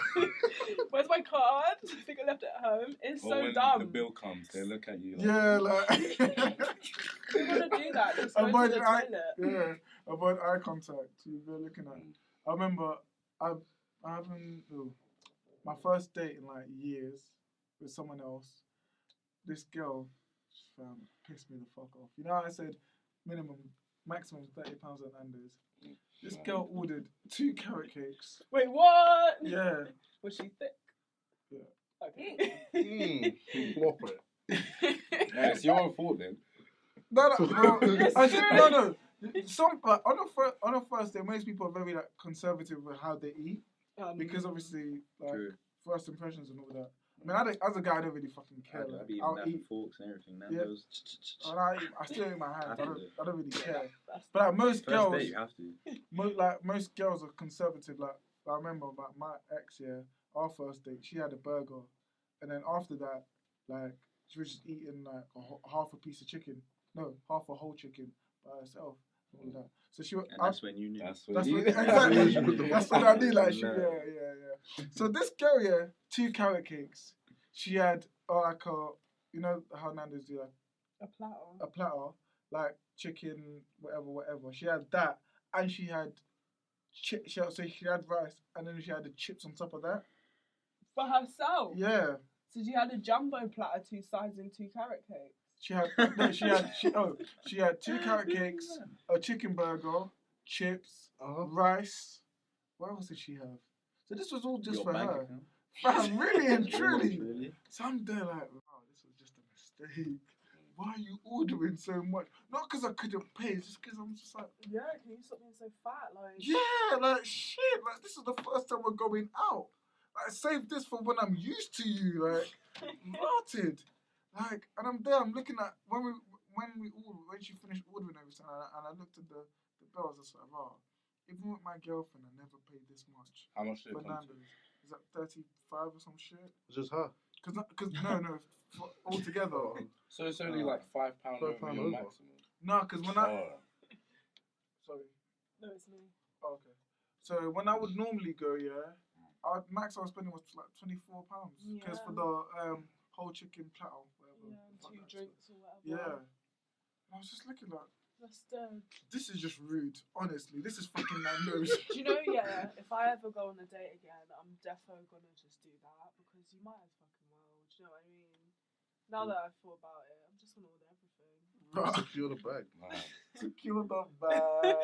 Where's my card? I think I left it at home. It's Or so when dumb. the bill comes, they look at you like, Yeah, like. If you're gonna do that, just go Avoid to the eye- toilet. Yeah, avoid eye contact. You're looking at. I remember I haven't my first date in like years with someone else. This girl, pissed me the fuck off. You know how I said maximum £30 on Andes. This girl ordered 2 carrot cakes. Wait, what? Yeah. Was she thick? Yeah. Okay. Flop it. Yeah, it's your own fault then. No, bro. It's I just, true. no. Some like, on a first date, most people are very like conservative with how they eat because obviously like True. first impressions and all that. I mean, as a guy, I don't really fucking care. I'd Like, be eating I'll that eat. with forks and everything. Yeah. Nando's. I still eat my hands. Have I don't really care. That's But like most First girls, date, you have to. most girls are conservative. Like I remember, like my ex, yeah, our first date, she had a burger, and then after that, like she was just eating like half a piece of chicken, no, half a whole chicken by herself. All of that. So she. And that's when you knew. That's That's what when, you exactly. That's when I knew, like, she, No. yeah. So this girl, yeah, 2 carrot cakes. She had, like, you know how Nando's do, like, a platter. a platter, like chicken, whatever. She had that, and she had, she had rice, and then she had the chips on top of that. For herself? Yeah. So she had a jumbo platter, 2 sides and 2 carrot cakes. She had, she had 2 carrot cakes, a chicken burger, chips, rice. What else did she have? So this was all just Your for bank her. account. Fam, really and truly. Really? So I'm there like, wow, this was just a mistake. Why are you ordering so much? Not because I couldn't pay, it's just because I'm just like, Yeah, can you stop being so fat? Like, yeah, like shit, like this is the first time we're going out. Like save this for when I'm used to you, like rotted. Like, and I'm there, I'm looking at when she finished ordering everything, and I looked at the bill, I was just like, wow, even with my girlfriend, I never paid this much. How much did it For come to? Nando's. Is that 35 or some shit? It's just her. Cause no, all together. So it's only like £5 over £5 your over. maximum. No, cause when I Oh. sorry, no, it's me. oh, okay. So when I would normally go, yeah, max I was spending was like £24. Cause for the whole chicken platter, whatever. Yeah, and Fuck 2 that drinks or whatever. shit. Yeah. And I was just looking like, That's this is just rude. Honestly, this is fucking Nando's. Do you know, yeah, if I ever go on a date again, I'm defo gonna just do that because you might as fucking well. Do you know what I mean? Now that I've thought about it, I'm just gonna order everything. Secure the bag. Wow. Secure the bag.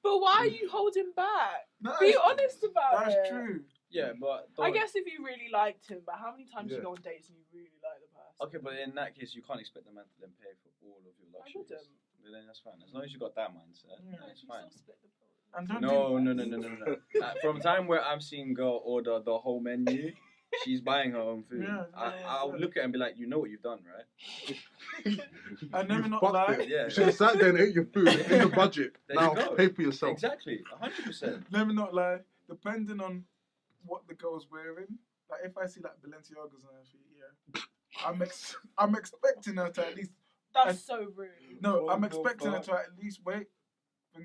But why are you holding back? No, Be it's- honest about That's it. true. Yeah, but I guess if you really liked him, but how many times Yeah. you go on dates and you really like the person? Okay, but in that case, you can't expect the man to then pay for all of your I luxuries. wouldn't. But then that's fine. As long as you got that mindset, Yeah. it's You fine. still split the bill. And don't No. From time where I've seen girl order the whole menu, she's buying her own food. Yeah, I'll look at her and be like, you know what you've done, right? And let me not Fucked lie. it. Yeah. You should have sat there and ate your food in the budget. There Now you go. pay for yourself. Exactly, 100%. Let me not lie. Depending on what the girl's wearing, like if I see like Balenciagas on her feet, yeah, I'm expecting her to at least. That's so rude. No, I'm What the expecting her fuck? to at least bring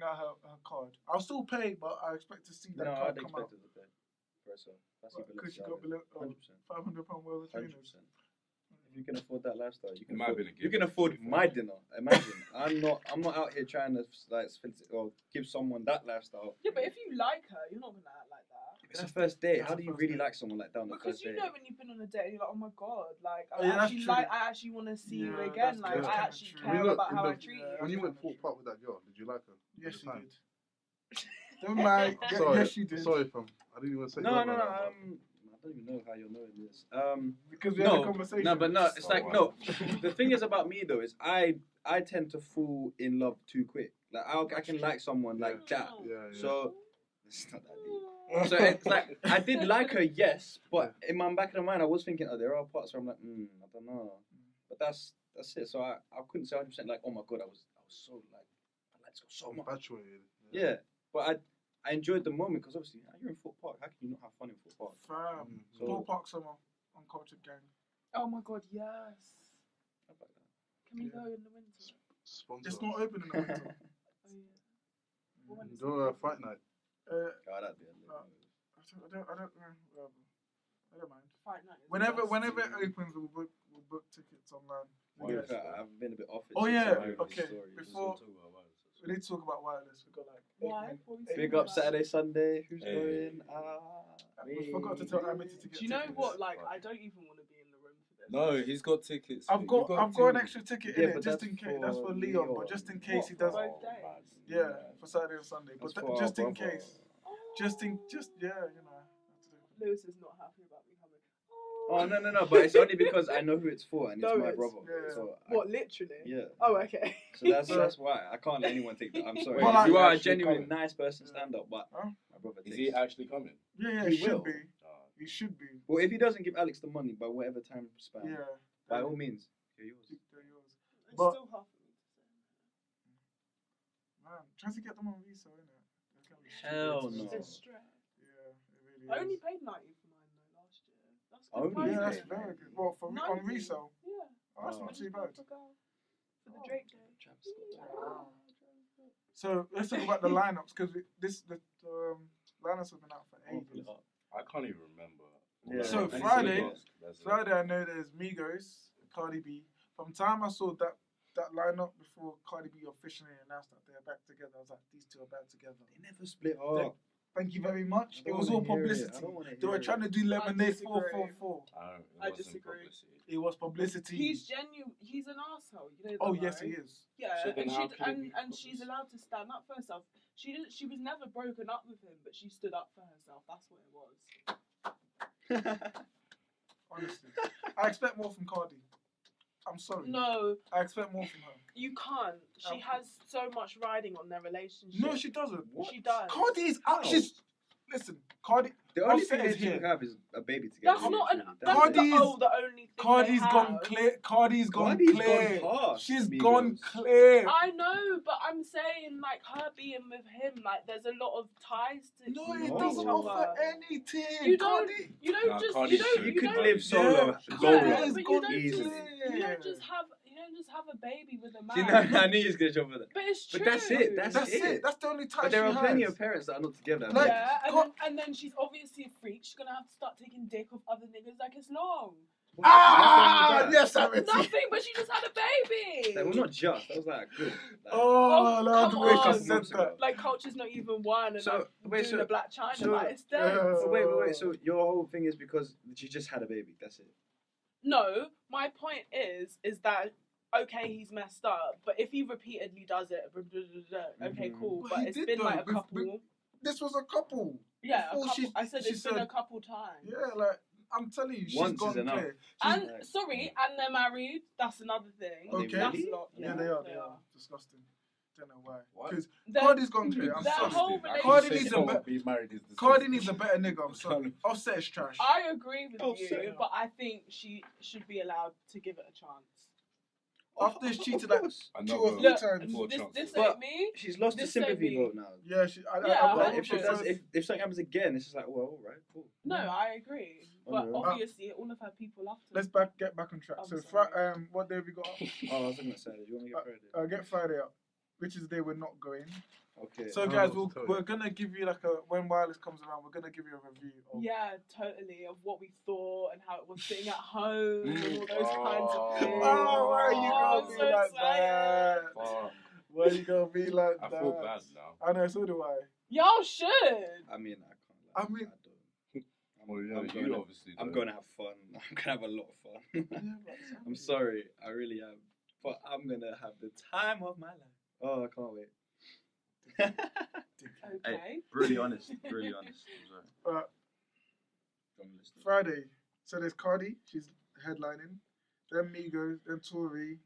out her card. I'll still pay, but I expect to see that No, card I'd come expect out. her to pay for herself. That's Because she got £100%. £500 worth of 100%. trainers. If you can afford that lifestyle, you can It might have afford, been a gift. you can afford my dinner. Imagine, I'm not out here trying to like or give someone that lifestyle. Yeah, but if you like her, you're not gonna act like that. It's a first date. It's How a do you first really date. like someone like that on the Because first you date? know when you've been on a date, and you're like, oh my god, like Oh, yeah, that's true. I actually want to see you Yeah, again. that's Like good. I actually True. care When you about in how the- I treat you. When you went That's Fort true. Park with that girl, did you like her? Yes, At the you time? did. Don't lie. Sorry, Yes, you did. Sorry, fam. I didn't even say No. that, I but- don't even know how you're knowing this. Because we had a No, conversation. no, but no. It's So like no. The thing is about me though is I tend to fall in love too quick. Like I can like someone like that. Yeah. So it's not that deep. So it's like I did like her, yes, but in my back of the mind I was thinking, oh, there are parts where I'm like, I don't know. But that's it. So I couldn't say 100% like, oh my god, I was so like I liked her so much. Infatuated. Yeah, but I enjoyed the moment because obviously you're in Fort Park. How can you not have fun in Fort Park? Fam. So- Fort Park Summer. Uncultured gang. Oh my god, yes. How about that? Can we go in the winter? Sponsor. It's not open in the winter. Oh yeah. Well, when is Do it? a fight night. Oh, that'd be a I don't whatever. I don't mind. Fight night. is the Whenever best. it opens, we'll book tickets online. Oh, Yes. yeah. I've been a bit off it. Oh, since yeah, I heard okay. this story. Before- We need to talk about wireless. We got like. Why? What we Big talking up about? Saturday, Sunday. Who's Hey. going? We forgot to tell Amity to get. Do you know tickets. what? Like, I don't even want to be in the room for this. No, he's got tickets. I've got an extra ticket Yeah, in it but just that's in case. That's for for Leon, Leon. but just in case he What, does. for both days? Yeah, for Saturday and Sunday. But That's for just our in brother. case. Just yeah, you know. Lewis is not happy about me coming. Oh no! But it's only because I know who it's for, and it's No, my it's- brother. yeah. So What, literally? yeah. Oh, okay. So that's why I can't let anyone take that. I'm sorry. Well, like- you are a Actually genuinely coming. nice person, stand up, but Huh? my brother Is takes. he actually coming? Yeah, He it should will. be. Oh, He should be. Well, if he doesn't give Alex the money by whatever time span, Yeah. by all means, they're yours. They're yours. It's But- still half of me to say. Man, try to get them on resale, innit? They can be Hell stupid. no. It's stress. Yeah, it really I only is. paid 90 for mine though last year. That's good Only? pricing. Yeah, that's very good. Well, for on 90. resale, Yeah. that's Oh. not I too just bad. bought for girl for the Drake Day. Travis Scott. Wow. So let's talk about the lineups because the lineups have been out for I'll pull ages. it up. I can't even remember. Yeah. So I need to Friday- look at it. That's it. Friday, I know there's Migos, Cardi B. From time I saw that lineup before Cardi B officially announced that they're back together, I was like, these two are back together. They never split up. Thank you very much. I It don't was all wanna hear it. I publicity. don't wanna They were hear trying to it. do Lemonade disagree. 444. I It wasn't disagree. publicity. It was publicity. He's genuine. He's an asshole. You know that, Oh yes, right? he is. Yeah, So then and how she could it be and she's allowed to stand up for herself. She didn't. She was never broken up with him, but she stood up for herself. That's what it was. Honestly, I expect more from Cardi. I'm sorry. No, I expect more from her. you can't. She has so much riding on their relationship. No, she doesn't. What? She does. Cardi is out. How? She's listen. Cardi. The only Offset thing is they two here. have is a baby together. That's not an. literally. That's Cardi's- the only thing. Cardi's they gone have. clear. Cardi's gone Cardi's clear. gone past She's Migos. gone clear. I know, but I'm saying like her being with him, like there's a lot of ties to No, it each doesn't other. offer anything. You don't. Cardi. You don't Nah, just. Cardi's You don't. shit. You You could don't. live solo. Yeah, solo. Cardi Yeah, is but you gone don't easily. just. You don't just have. You don't just have a baby with a man. See, no, I knew you was gonna jump for that. But it's true. But that's it, that's That's it. That's the only time. But there she are plenty has. of parents that are not together. Like- Yeah, God- and then she's obviously a freak. She's gonna have to start taking dick off other niggas like it's long. Ah, yes, Amity. Nothing, but she just had a baby. Like, well, not just. That was like good. Like, Oh, Lord, come the way on. she said that. Like culture's not even one, and So, like wait, doing so- the Black China, so- like it's dead. Yeah. wait. So your whole thing is because she just had a baby. That's it. No, my point is that okay, he's messed up, but if he repeatedly does it, okay, Mhm. cool. But But he it's did been like a though, couple. This was a couple. Yeah, a before couple. she- I said she it's been a said- couple times. Yeah, like I'm telling you, she's Once is gone enough. clear. And Like- sorry, and they're married. That's another thing. Okay. That's really? not. Yeah, they are. Disgusting. Don't know why. What? Because They're- Cardi's gone clear. I'm their sorry. whole Disgusting. I Cardi can needs say a someone be- be married is Cardi disgusting. needs a better nigga. I'm sorry. Offset is trash. I agree with Offset. you, but I think she should be allowed to give it a chance. After he's Of cheated like course. 2 or Another- 3 Look, times. Four this chances. ain't But- me. She's lost the This ain't sympathy me. vote now. Yeah, Yeah, Like, if, she 100%. does, if something happens again, it's just like, well, all right, cool. No, I agree. But Okay. obviously, all of her people love to. Let's get back on track. I'm So, sorry. what day have we got? up? Oh, I was looking at Saturday. Do you want to get Friday? Get Friday up, which is the day we're not going. Okay. So, Oh, guys, I'll tell you. we're gonna give you like when Wireless comes around, we're gonna give you a review. Of, Yeah, totally. Of what we thought and how it was sitting at home and all those Oh. kinds of things. Oh, why are you Oh, gonna I'm be so like excited. that? Fuck. Why are you gonna be like I that? feel bad now. I know, so do I. Y'all should. I mean, I can't. I mean- don't. Well, yeah, I'm you going to- obviously. I'm don't. going to have fun. I'm going to have a lot of fun. I'm sorry. I really am. But I'm going to have the time of my life. Oh, I can't wait. Okay. Really honest. Really honest. I'm sorry. Don't listen. Friday. So there's Cardi, she's headlining. Then Migos, then Tory,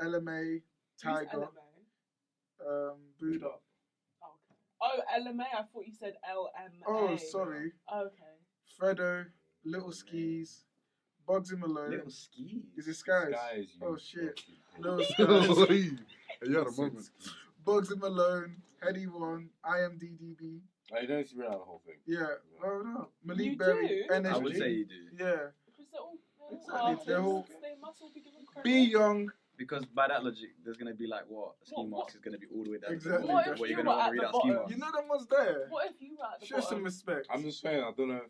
LMA, Who's Tiger, LMA? Buddha. Okay. Oh, LMA. I thought you said LMA. Oh, sorry. Okay. Fredo, Little Skis, Bugsy Malone. Little skis. Is it Skies? Guys, you Oh, shit. fucking- Little Skies. You had a moment. Bugsy Malone, Heady One, IMDDB. I don't see around the whole thing. Yeah. Oh, no. Malik You Berry, do? NSG. I would say you do. Yeah. Because they're all Exactly, artists. they're all- They must all be given credit. Be Young. Because by that logic, there's going to be like what? Ski What- marks is going to be all the way down Exactly. to the What bottom. if What you you're going were to want at to read the out ski bottom? marks. You know them ones there. What if you were at the Show some bottom? respect. I'm just saying, I don't know.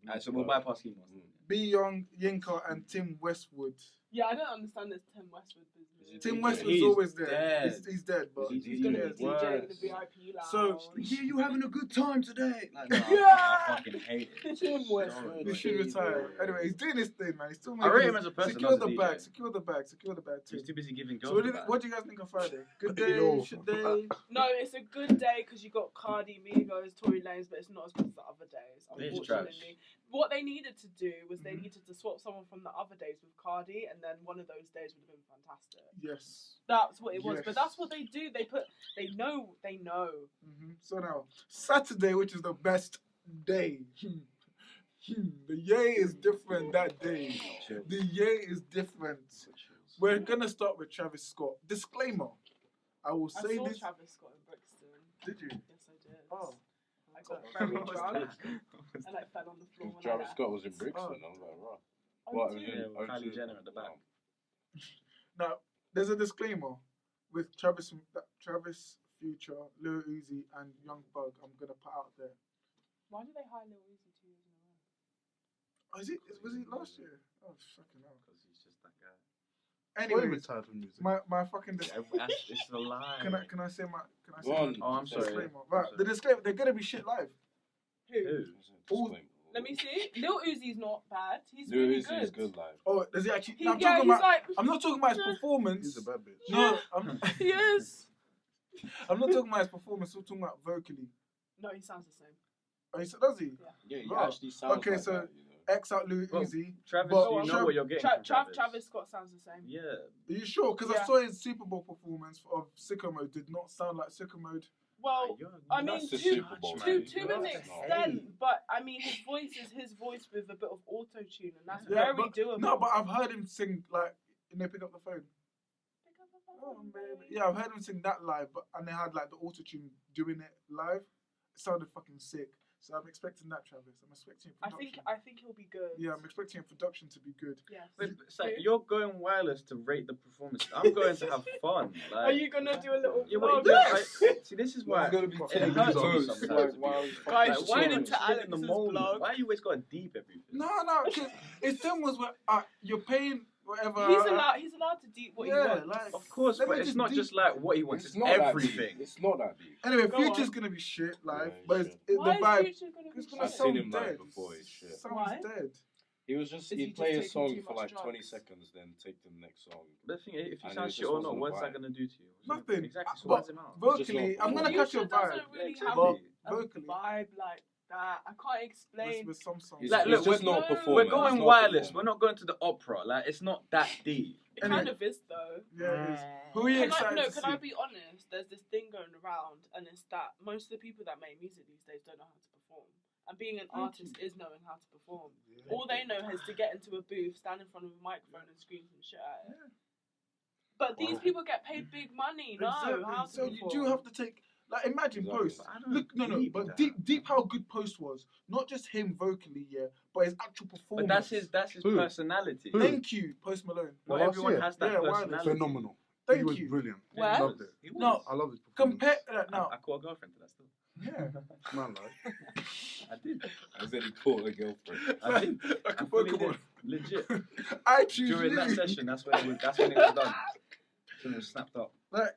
Alright, so we'll bypass ski marks. Be Young, Yinka, and Tim Westwood. Yeah, I don't understand this Tim Westwood business. Tim He's Westwood's always there. dead. He's dead, but He's gonna be Yes. DJing in the VIP lounge. So, Yeah, you having a good time today? Like, no, Yeah. I fucking hate it. Tim Westwood. he should retire. Anyway, he's doing his thing, man. He's still I making rate his- him as a person, Secure not the as a bag. DJ. Secure the bag. Secure the bag too. He's too busy giving girls So the back. what do you guys think of Friday? Good day? Yo. Should they? No, it's a good day because you got Cardi, Migos, Tory Lanez, but it's not as good as the other days. It's trash. Unfortunately, what they needed to do was they Mhm. needed to swap someone from the other days with Cardi, and then one of those days would have been fantastic. Yes. That's what it was. Yes. But that's what they do. They know. So now Saturday, which is the best day. The yay is different that day. Chill. The yay is different. We're gonna start with Travis Scott. Disclaimer. I will I say saw this. Travis Scott in Brixton. Did you? Yes, I did. Oh. I got very drunk and I fell on the floor when Travis I Scott was in Brixton. Oh. I was like, right. Oh, What? dude. Yeah, with Kylie Jenner at the back. Now, there's a disclaimer with Travis, Future, Lil Uzi, and Young Thug. I'm gonna put out there. Why did they hire Lil Uzi 2 years in a row? Oh, was he last year? Oh, fucking hell. Because he's just that guy. Well, Anyways, retired from music. my fucking It's a lie. can I say my Go on. Oh, I'm sorry. disclaimer? Right, the disclaimer. They're gonna be shit live. Who? Let me see. Lil Uzi's not bad. He's Lil really Uzi is good. good live. Oh, does he actually? He, No, I'm yeah, talking he's about. like. I'm not talking about his performance. He's a bad bitch. No, He is. I'm not talking about his performance. I'm talking about vocally. No, he sounds the same. Oh, does he? Yeah, he Right. actually sounds Okay, like so- that, you know. X out Lil Well, Uzi. Travis, But you know what you're getting from Travis Scott sounds the same. Yeah. Are you sure? Because I Yeah. saw his Super Bowl performance of Sicko Mode. Did not sound like Sicko Mode. Well, I mean, That's the to Super Bowl, to man. to an That's extent, but I mean, his voice is his voice with a bit of auto tune, and that's Yeah, very but, doable. no, but I've heard him sing like, and they pick up the phone. Oh, baby. Yeah, I've heard him sing that live, and they had like the auto tune doing it live. It sounded fucking sick. So I'm expecting that, Travis. I'm expecting production. I think he'll be good. Yeah, I'm expecting production to be good. Yes. Wait, it's like you're going wireless to rate the performance. I'm going to have fun. Like, Are you gonna do a little? Yeah, vlog? see, this is why. It's gonna be it 10 hurts me minutes. sometimes. Like, while he's Guys, Like, why tune not into just live in the Alex's moment? vlog. Why you always gotta deep everything? No, because it's them was where you're paying whatever. He's allowed to deep what he Yeah, wants. like. Of course, Let but me it's just not deep- just like what he wants. It's It's not that everything. deep. It's not that deep. Anyway, Go Future's on. gonna be shit live, Yeah, but he's it's, shit. the Why is vibe. Future gonna be It's gonna I've shit? seen sound him live dead. before, it's shit. Sounds Why? dead. He was just, Is he he'd just play a taking song too for much like 20 drugs? seconds, then take the next song. But the thing is, if he And sounds it shit just or not, wasn't what's that vibe. gonna do to you? Nothing. Exactly. So But what's him out? vocally, not I'm gonna performance. catch your Future vibe. doesn't really Yeah, have But a vocally, vibe like that. I can't explain. with some songs. It's, Like, it's look, just we're- not no, performance. We're It's going not wireless. We're performance. not going to the opera. Like, it's not that deep. It Anyway. kind of is though. Yeah, it is. Who are you Can excited to can see? I be honest? There's this thing going around, and it's that most of the people that make music these days don't know how to perform. And being an artist is knowing how to perform. All they know is to get into a booth, stand in front of a microphone, and scream some shit at it. Yeah. But these people get paid big money. No, Exactly. how to So you perform. do have to take. Like, imagine Exactly. Post. But I don't Look, no, believe but that. deep how good Post was. Not just him vocally, yeah, but his actual performance. But that's his Who? personality. Who? Thank you, Post Malone. Not Last everyone year? has that Yeah, wireless. personality. Phenomenal. Thank he was you. brilliant. Where? I loved it. He was. No. I love his performance. Compare now. I caught a girlfriend to that still. Yeah. Man, like, I did. I said he caught a girlfriend. I did. Like I a fully Pokemon. did. Legit. I choose During you. that session, that's when it was done. So it was snapped up. Like,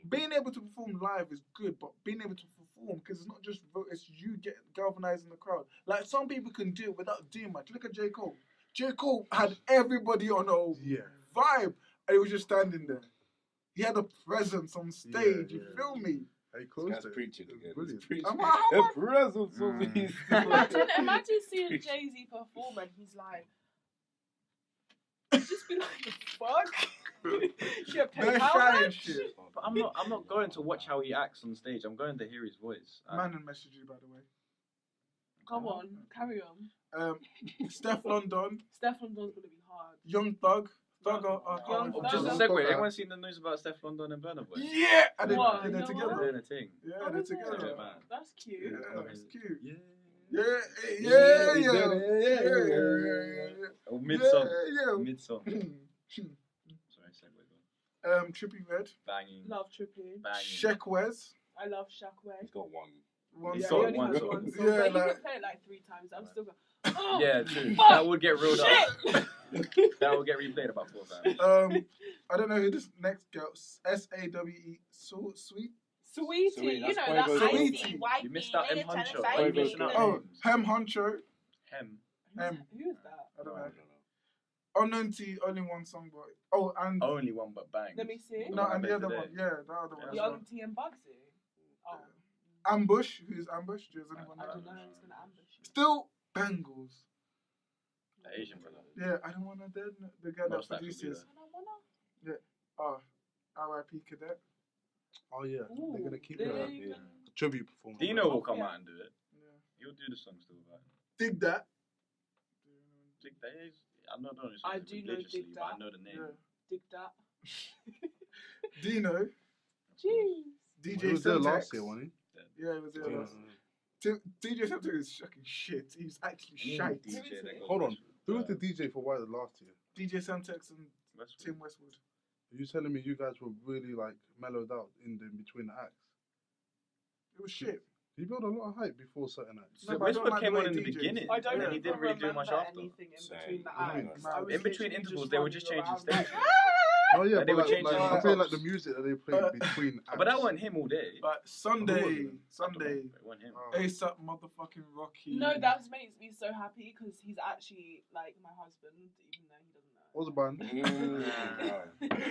being able to perform live is good, but being able to perform, because it's not just it's you galvanizing the crowd. Like, some people can do it without doing much. Look at J. Cole. J. Cole had everybody on a yeah. vibe, and he was just standing there. He had a presence on stage. You yeah. feel me? He This closed guy's it. preaching It was again. brilliant. He's preaching. I'm like, how The much- presence of his. Imagine seeing Jay-Z perform and he's like, just be like, the fuck? Get paid They're how shy and much? shit. But I'm not going to watch how he acts on stage. I'm going to hear his voice. Manon messaged you, by the way. Come on, carry on. Steph London, Steph London's gonna be hard. Young Thug. Thug, Young Oh, Thug. just a Thug. segue. Anyone seen the news about Steph London and Burna Boy? Yeah! And What? they're You know They're together. doing a thing. Yeah, Oh, they're is it? together. Man. That's cute. Yeah, it's cute. Yeah. Yeah, yeah, yeah. Oh, mid song. Yeah, Mid song. yeah. Sorry, segue. Go. Trippy Red. Banging. Love Trippy. Banging. Sheck Wes. I love Shaqway. He's got one. One He's Yeah, got he song. only one has song. one song, Yeah, but he like- can play it like 3 times. I'm still going. Oh, Yeah, true. fuck, That would get reeled up. shit. That will get replayed about 4 times. I don't know who this next girl. SAWE. So sweet. Sweetie, Sweet, you that's know Quavo's that Sweetie. icy white. You missed out M. Huncho. Why are you missing out? Oh, Hem Honcho. Hem. Who is that? I don't I know. don't know. Unknown T, only one song, boy. Oh, and Only one but bang. Let me see. no, one I and the bet other today. one. Yeah, the other one. Yeah. as Young well. T and Bugsy. Oh, Ambush. Who's Ambush? Does anyone I know? don't know. It's gonna ambush you. Still bangles. The Asian brother. Yeah, I don't want to dead. The guy that Most likely be produces. I don't Oh, wanna. R.I.P. Cadet. Oh, yeah. They're going to keep Ooh, it. they- Yeah. Tribute performance. Dino will come Yeah. out and do it. Yeah. He'll do the song still, but Dig that. Dig That is. I don't know. I do know religiously, Dig but I That. know the name. Yeah. Dig that. Dino, Jeez. DJ He was there Semtex. last year, wasn't Yeah, he was there he? last. DJ Semtex is fucking shit. He's actually Any shite. DJ that goes Hold on. Westwood, Who was the DJ for Wilder last year? DJ Semtex and Westwood. Tim Westwood. Are you telling me you guys were really like mellowed out in between the acts? It was shit. He built a lot of hype before certain acts. No, So but I don't Westwood like came the on way in the DJs. beginning, I don't and then even he didn't really do much after. anything in Same. between the Same. acts. No. I was In between literally intervals, just they were running just changing around stages. like, Oh yeah, Like, they but were like, changing I'm the saying like props. the music that they played between acts. But that wasn't him all day. But Who Sunday, was it? Sunday, It wasn't him. Oh. ASAP motherfucking Rocky. No, that makes me so happy because he's actually like my husband, even though he doesn't know. What was the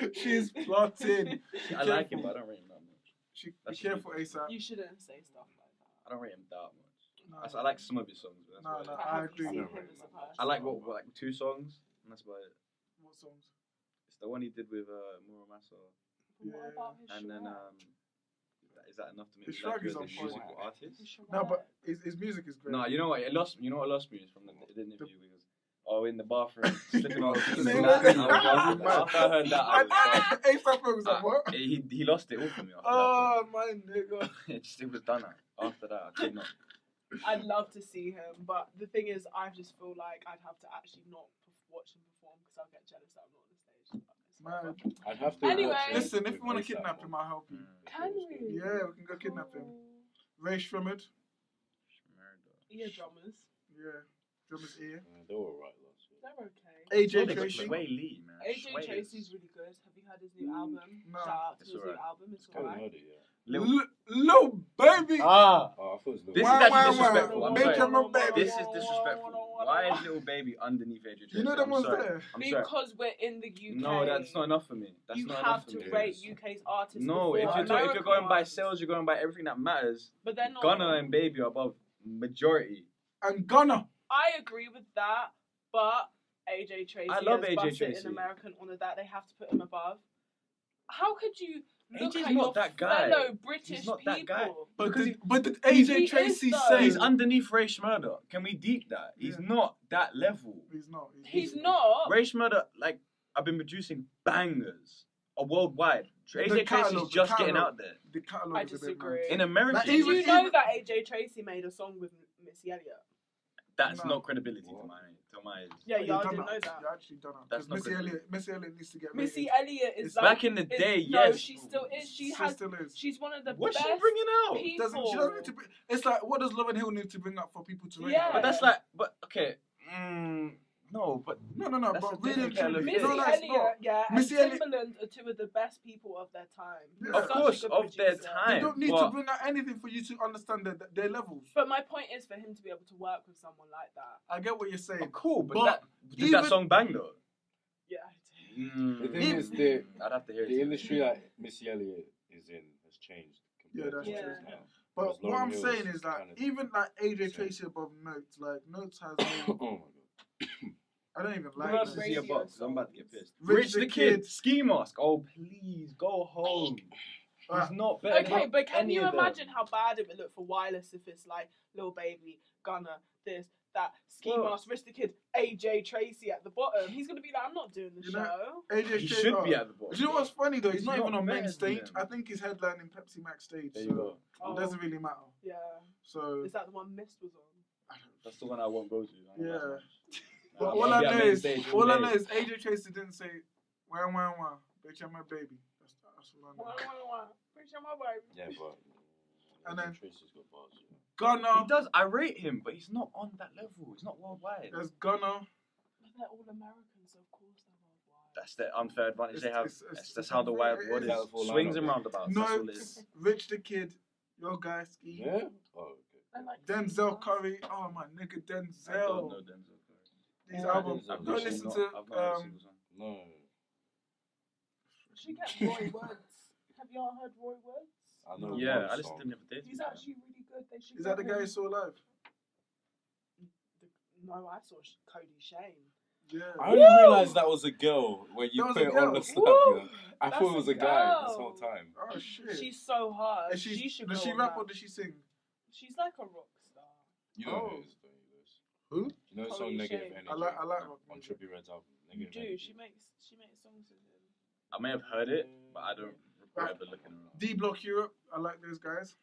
band? She's plotting. I like him, but I don't rate him that much. Be That's careful, ASAP. You shouldn't say stuff like that. I don't rate him that much. No, I like some of his songs. But that's No, about no, it. I Have you agree. seen I him don't as a rate person? I like like 2 songs, and that's about it. What songs? It's the one he did with Muramasa, What Yeah. about his and then Shrek? is that enough to make His me like Shrek is you on as a point. musical artist? His No, Shrek. but his music is great. No, you know what? It lost. You know what lost me is from the interview because in the bathroom slipping on. No, After I heard that, I was like, ASAP was like, what? he lost it all for me. After Oh, my nigga. that. It was done. After that, I could not. I'd love to see him, but the thing is, I just feel like I'd have to actually not watch him perform because I'll get jealous that I'm not on the stage. Man. I'd have to. Anyway. watch it Listen, if with you want to ASAP kidnap on. him, I'll help you. Can we? Yeah, we can go kidnap him. Ray Shrimmered. Ear drummers. Yeah. Drummer's ear. They were alright last year. They're okay. AJ Sway Tracy. Lee, man. AJ Sway Tracy's is- really good. Have you heard his new album? No. Shout out to It's his alright. new album. It's I haven't alright. heard it yet. Little baby. Ah, Oh, I thought it was this is Wah, actually wah, disrespectful. wah. I'm Make sorry. him a baby. This is disrespectful. Why is Little Baby underneath AJ Tracy? You know them I'm ones sorry. there. I'm sorry. Because we're in the UK. No, that's not enough for me. That's You not have enough for to me. rate UK's artists. No, if before you're American going by artists. sales, you're going by everything that matters. But they're not. Gunna and Baby are above majority. And Gunna. I agree with that, but AJ Tracy I love has AJ busted Tracy. in American honor that they have to put him above. How could you look AJ's at not your that guy. fellow British He's not people? that guy. But Because did He AJ is, Tracy though. say He's underneath Ray Schmurder. Can we deep that? He's Yeah. not that level. He's not. He's not. Ray Schmurder, like, I've been producing bangers worldwide. AJ Tracy's catalogue, just the getting catalogue. out there. The catalog I is a bit disagree. mad. In America, Like, Did you even- know that AJ Tracy made a song with Missy Elliott? that's No. not credibility to my Yeah, But y'all you've done didn't know that. You actually done that. That's Because not Missy Elliott needs to get Missy rated. Elliott is It's like Back in the is- day, no, yes. she still is. She She has. still is. She's one of the What's best she bringing out? people. She doesn't need to. It's like, what does Lauren Hill need to bring up for people to rate? Yeah. her? But that's like, okay. No, but No, That's but a really, different kettle of Missy fish. no, it's Elliott, not. yeah, and Missy Elliott- Timbaland are two of the best people of their time. Yeah. of Such a course, good of their producer. time. You don't need to but bring out anything for you to understand their levels. But my point is for him to be able to work with someone like that. I get what you're saying. Oh, cool, but, But did that even- song bang though? Yeah. The thing is, I'd have to hear it. the industry that Missy Elliott is in has changed compared that's to what true. it is now. But Because what Lauryn I'm Hill saying is is that kind of- even like AJ Same. Tracy above Notes, like Notes has. Oh my god. I don't even Who like else Notes. is he Radio above? 'Cause I'm about to get pissed. Rich the Kid. Ski Mask. Oh please, go home. Alright. He's not better. Okay, than but can any you of them. imagine how bad it would look for Wireless if it's like Lil Baby, Gunna, this, that, Ski Well- Mask, Rich the Kid, AJ Tracy at the bottom? He's gonna be like, I'm not doing the You show. know- AJ He Tracy. should be at the bottom. Do you know what's funny though? He's He's not even not on main better stage. than I think he's headlining Pepsi Max stage. There you So go. Oh, it doesn't really matter. yeah. So Is that the one Mist was on? That's the one I won't go to. Yeah. But But I'll all I be at know main is stage all I all know day. is AJ Tracy didn't say wah wah wah, bitch I'm my baby. That's all I know. Bitch, I'm a baby. Yeah, but And then- Tracy's got bars. Yeah. Gunna. He does. I rate him, but he's not on that level. He's not worldwide. There's Gunna. But they're all Americans, so of course they're worldwide. That's the unfair advantage they have. It's- That's how the wide it world is. is. Colourful Swings lineup. and roundabouts. That's all it Notes, is. Rich the Kid, Your Guy Ski, Yeah. Oh, okay. They're like Denzel Curry. Oh my nigga I don't Denzel. know Denzel Curry. These Yeah, albums. Denzel. Go I've listen not- to I've not heard a single song. No. She get Roy Woods. Have y'all heard Roy Woods? I know. Yeah, one I listened song. to him the other day. He's actually really good. They should Is that the get guy him. you saw live? No, I saw Cody Shane. Yeah. I didn't realize that was a girl when you That was put a it on girl. the snap. Woo! You know? I That's thought it was a a guy this girl. whole time. Oh shit. She's so hard. And She should does go she on rap that. or does she sing? She's like a rock star. You know Oh. who it is, don't you, Lewis? Who? You know the song Holy Negative shame. Energy I like on music. Trippie Red's album? You Negative do. Energy. She makes songs with him. I may have heard it, but I don't remember looking around. D Block Europe. I like those guys.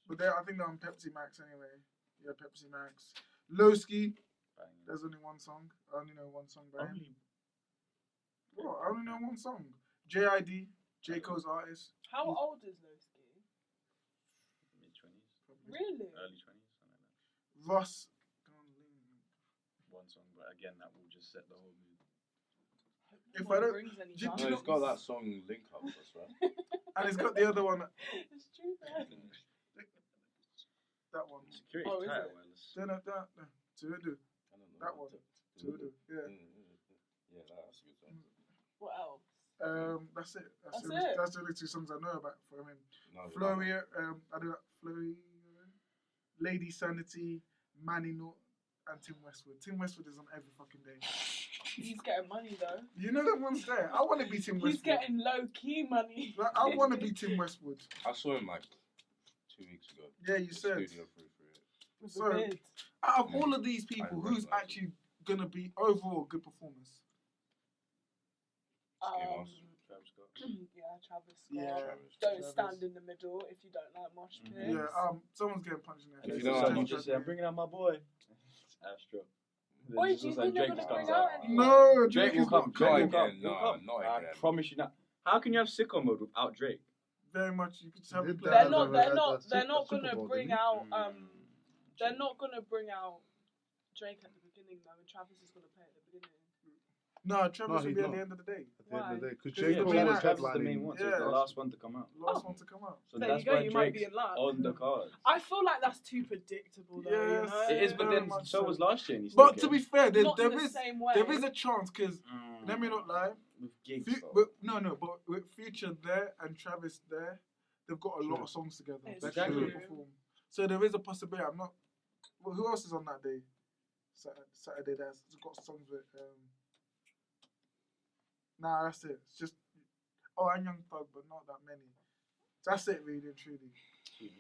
But I think they're on Pepsi Max anyway. Yeah, Pepsi Max. Lowski. There's only one song. I only know one song by him. What? I only know one song. JID. J. Cole's artist. How old is Lowski? Mid-20s. Really? Early 20s, something like that. Ross. One song, but again, that will just set the whole mood. If No I one don't- brings any do you No, drama. he's got that song Link Up, that's right. And it's got the other one. It's true, man. That one. Security Oh, is tight, it? wireless. To do. I don't know. That one. To do. Yeah. Yeah, that's a good song. What else? That's it. That's the, it? That's the only two songs I know about from him. No, Floria, I do that. Floria, Lady Sanity, Manny Note, and Tim Westwood. Tim Westwood is on every fucking day. He's getting money though. You know that one's there. I want to be Tim Westwood. He's getting low key money. Like, I want to be Tim Westwood. I saw him like 2 weeks ago. Yeah, you The said. Studio 338. With So- the beard. Out of all of these people, I who's recognize actually gonna be overall good performers? Amos. Travis Scott. Yeah, Travis Scott. Yeah, Don't Travis. stand in the middle if you don't like mosh pits. Yeah, someone's getting punched in the If face. you don't Someone like just say, I'm bringing out my boy. Astro. Wait, do you think they're gonna bring out any? No, Drake Drake will is come. not Drake will coming. come. again, He'll no, come. not I again. promise you now. How can you have sicko mode without Drake? Very much. You could just have Did it play. that They're not. at They're the not. They're Super not Bowl, gonna didn't bring he? out. They're not gonna bring out Drake at the beginning though, and Travis is gonna play at the beginning. No, Travis will he's be at not. the end of the day. At the end of the day, because Yeah, J. the Cole main was act. Travis is the main headlining. one, so he's Yeah. the last one to come out. Last Oh. one to come out. So There that's you go. why You might be Drake's in luck. on the card. I feel like that's too predictable though. Yes. You know? It is, but Very then much so so. was last year. And he still But to be fair, there Not in the is same way. there is a chance because let me not lie. with gigs. But with Future there and Travis there, they've got a lot of songs together. It's They can true. perform. So there is a possibility. I'm not. Well, who else is on that day? Saturday that's got songs with. Nah, that's it. It's just. Oh, and Young Thug, but not that many. That's it, really and truly.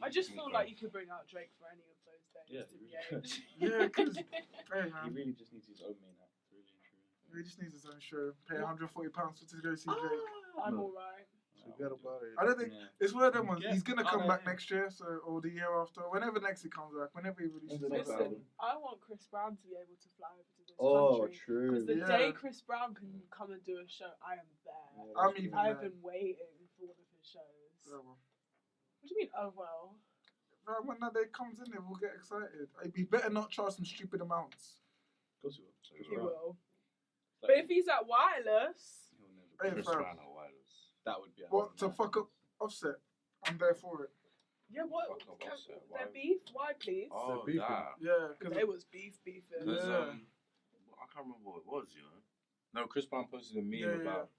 I just feel like you could bring out Drake for any of those days. Yeah, to be you really aged. Yeah, because hey He man, really just needs his own main act. Really and truly. he just needs his own show. Pay £140 to go see Drake. I'm No. alright. Forget about it. I don't think Yeah. it's one of them ones. Yeah. He's gonna Oh, come no, back yeah. next year, so or the year after, whenever next he comes back, whenever he releases the next Listen, album. I want Chris Brown to be able to fly over to this Oh, country. true. Because the Yeah. day Chris Brown can come and do a show, I am there. I'm even I've there. been waiting for one of his shows. Yeah, well. What do you mean, oh well? Right, when that day comes in, we'll get excited. He better not charge some stupid amounts. Of course he will. So he's He right. will. Like, But if he's at Wireless, he'll never. Hey, Chris fam. Brown or Wireless. That would be. a What to mad fuck up Offset? I'm there for it. yeah, what? Fuck up Offset, why? Their beef? Why, please? Oh, beefing. that. Yeah, because It was beefing. Because, Yeah. I can't remember what it was, you know. No, Chris Brown posted a meme Yeah, yeah. about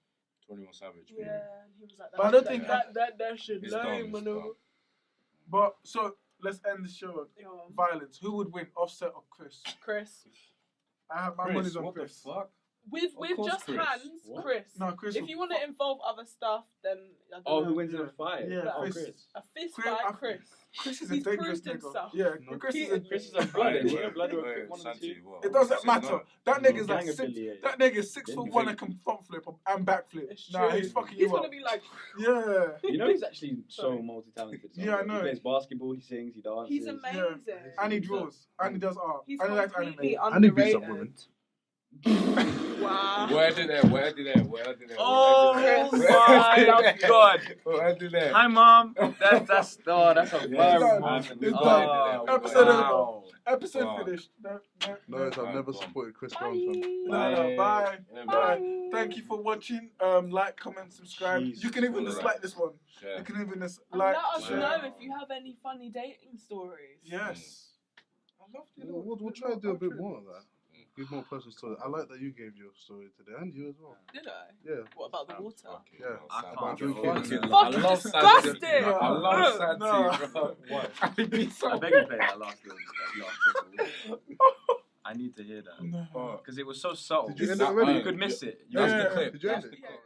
21 Savage. being- Yeah, and he was like, But I don't that- think- that should It's lie, dumb, man. it's dumb. But so let's end the show. Yeah. Violence. Who would win, Offset or Chris? Chris. I have my Chris, money's on what Chris. the fuck? With course just Chris. hands, What? Chris. No, Chris. If would you want to fuck- involve other stuff, then I don't Oh, know. who wins in Yeah. a fight? Yeah, Oh, Chris. Chris. A fist Chris- fight, I- Chris. Chris is a He's dangerous proved nigga. himself. Yeah, No. Chris is He- a. Chris is a blood. He's a blood Wait, one of the Santi, two. what? It doesn't Said matter. no. That No, nigga's like gang six. affiliated. That nigga's 6'1" Then and can front flip and backflip. It's Nah, true. he's fucking He's you gonna up. be like, Yeah. You know he's actually so Sorry. multi-talented. Yeah, I know. He plays basketball, he sings, he dances. he's amazing. And he draws. And he does art. He's and he likes completely anime. And he beats up underrated. women. Wow. Where did that? Oh Chris. my God! Where did that? Hi, mom. That's a Yeah, viral it's moment. done. Oh, Episode wow. Episode Wow. finished. No. No, I've Bye. never supported Chris Brown. Fam. No, bye. Yeah, Bye. Thank you for watching. Like, comment, subscribe. Jesus You can even Christ. dislike this one. Share. You can even And like. let us share. know if you have any funny dating stories. Yes. I love you. We'll try to do a bit more of that. Give more personal story. I like that you gave your story today, and you as well. Did I? Yeah. What about the water? Yeah. I Santi, can't bro. drink it. I love Santi. Disgusting. I love Santi, No. bro. What? I beg you play that last triple. I need to hear that. No. Because it was so subtle. Did you end it already? You could miss it. You That's missed the it. clip. Did you end That's it? the clip.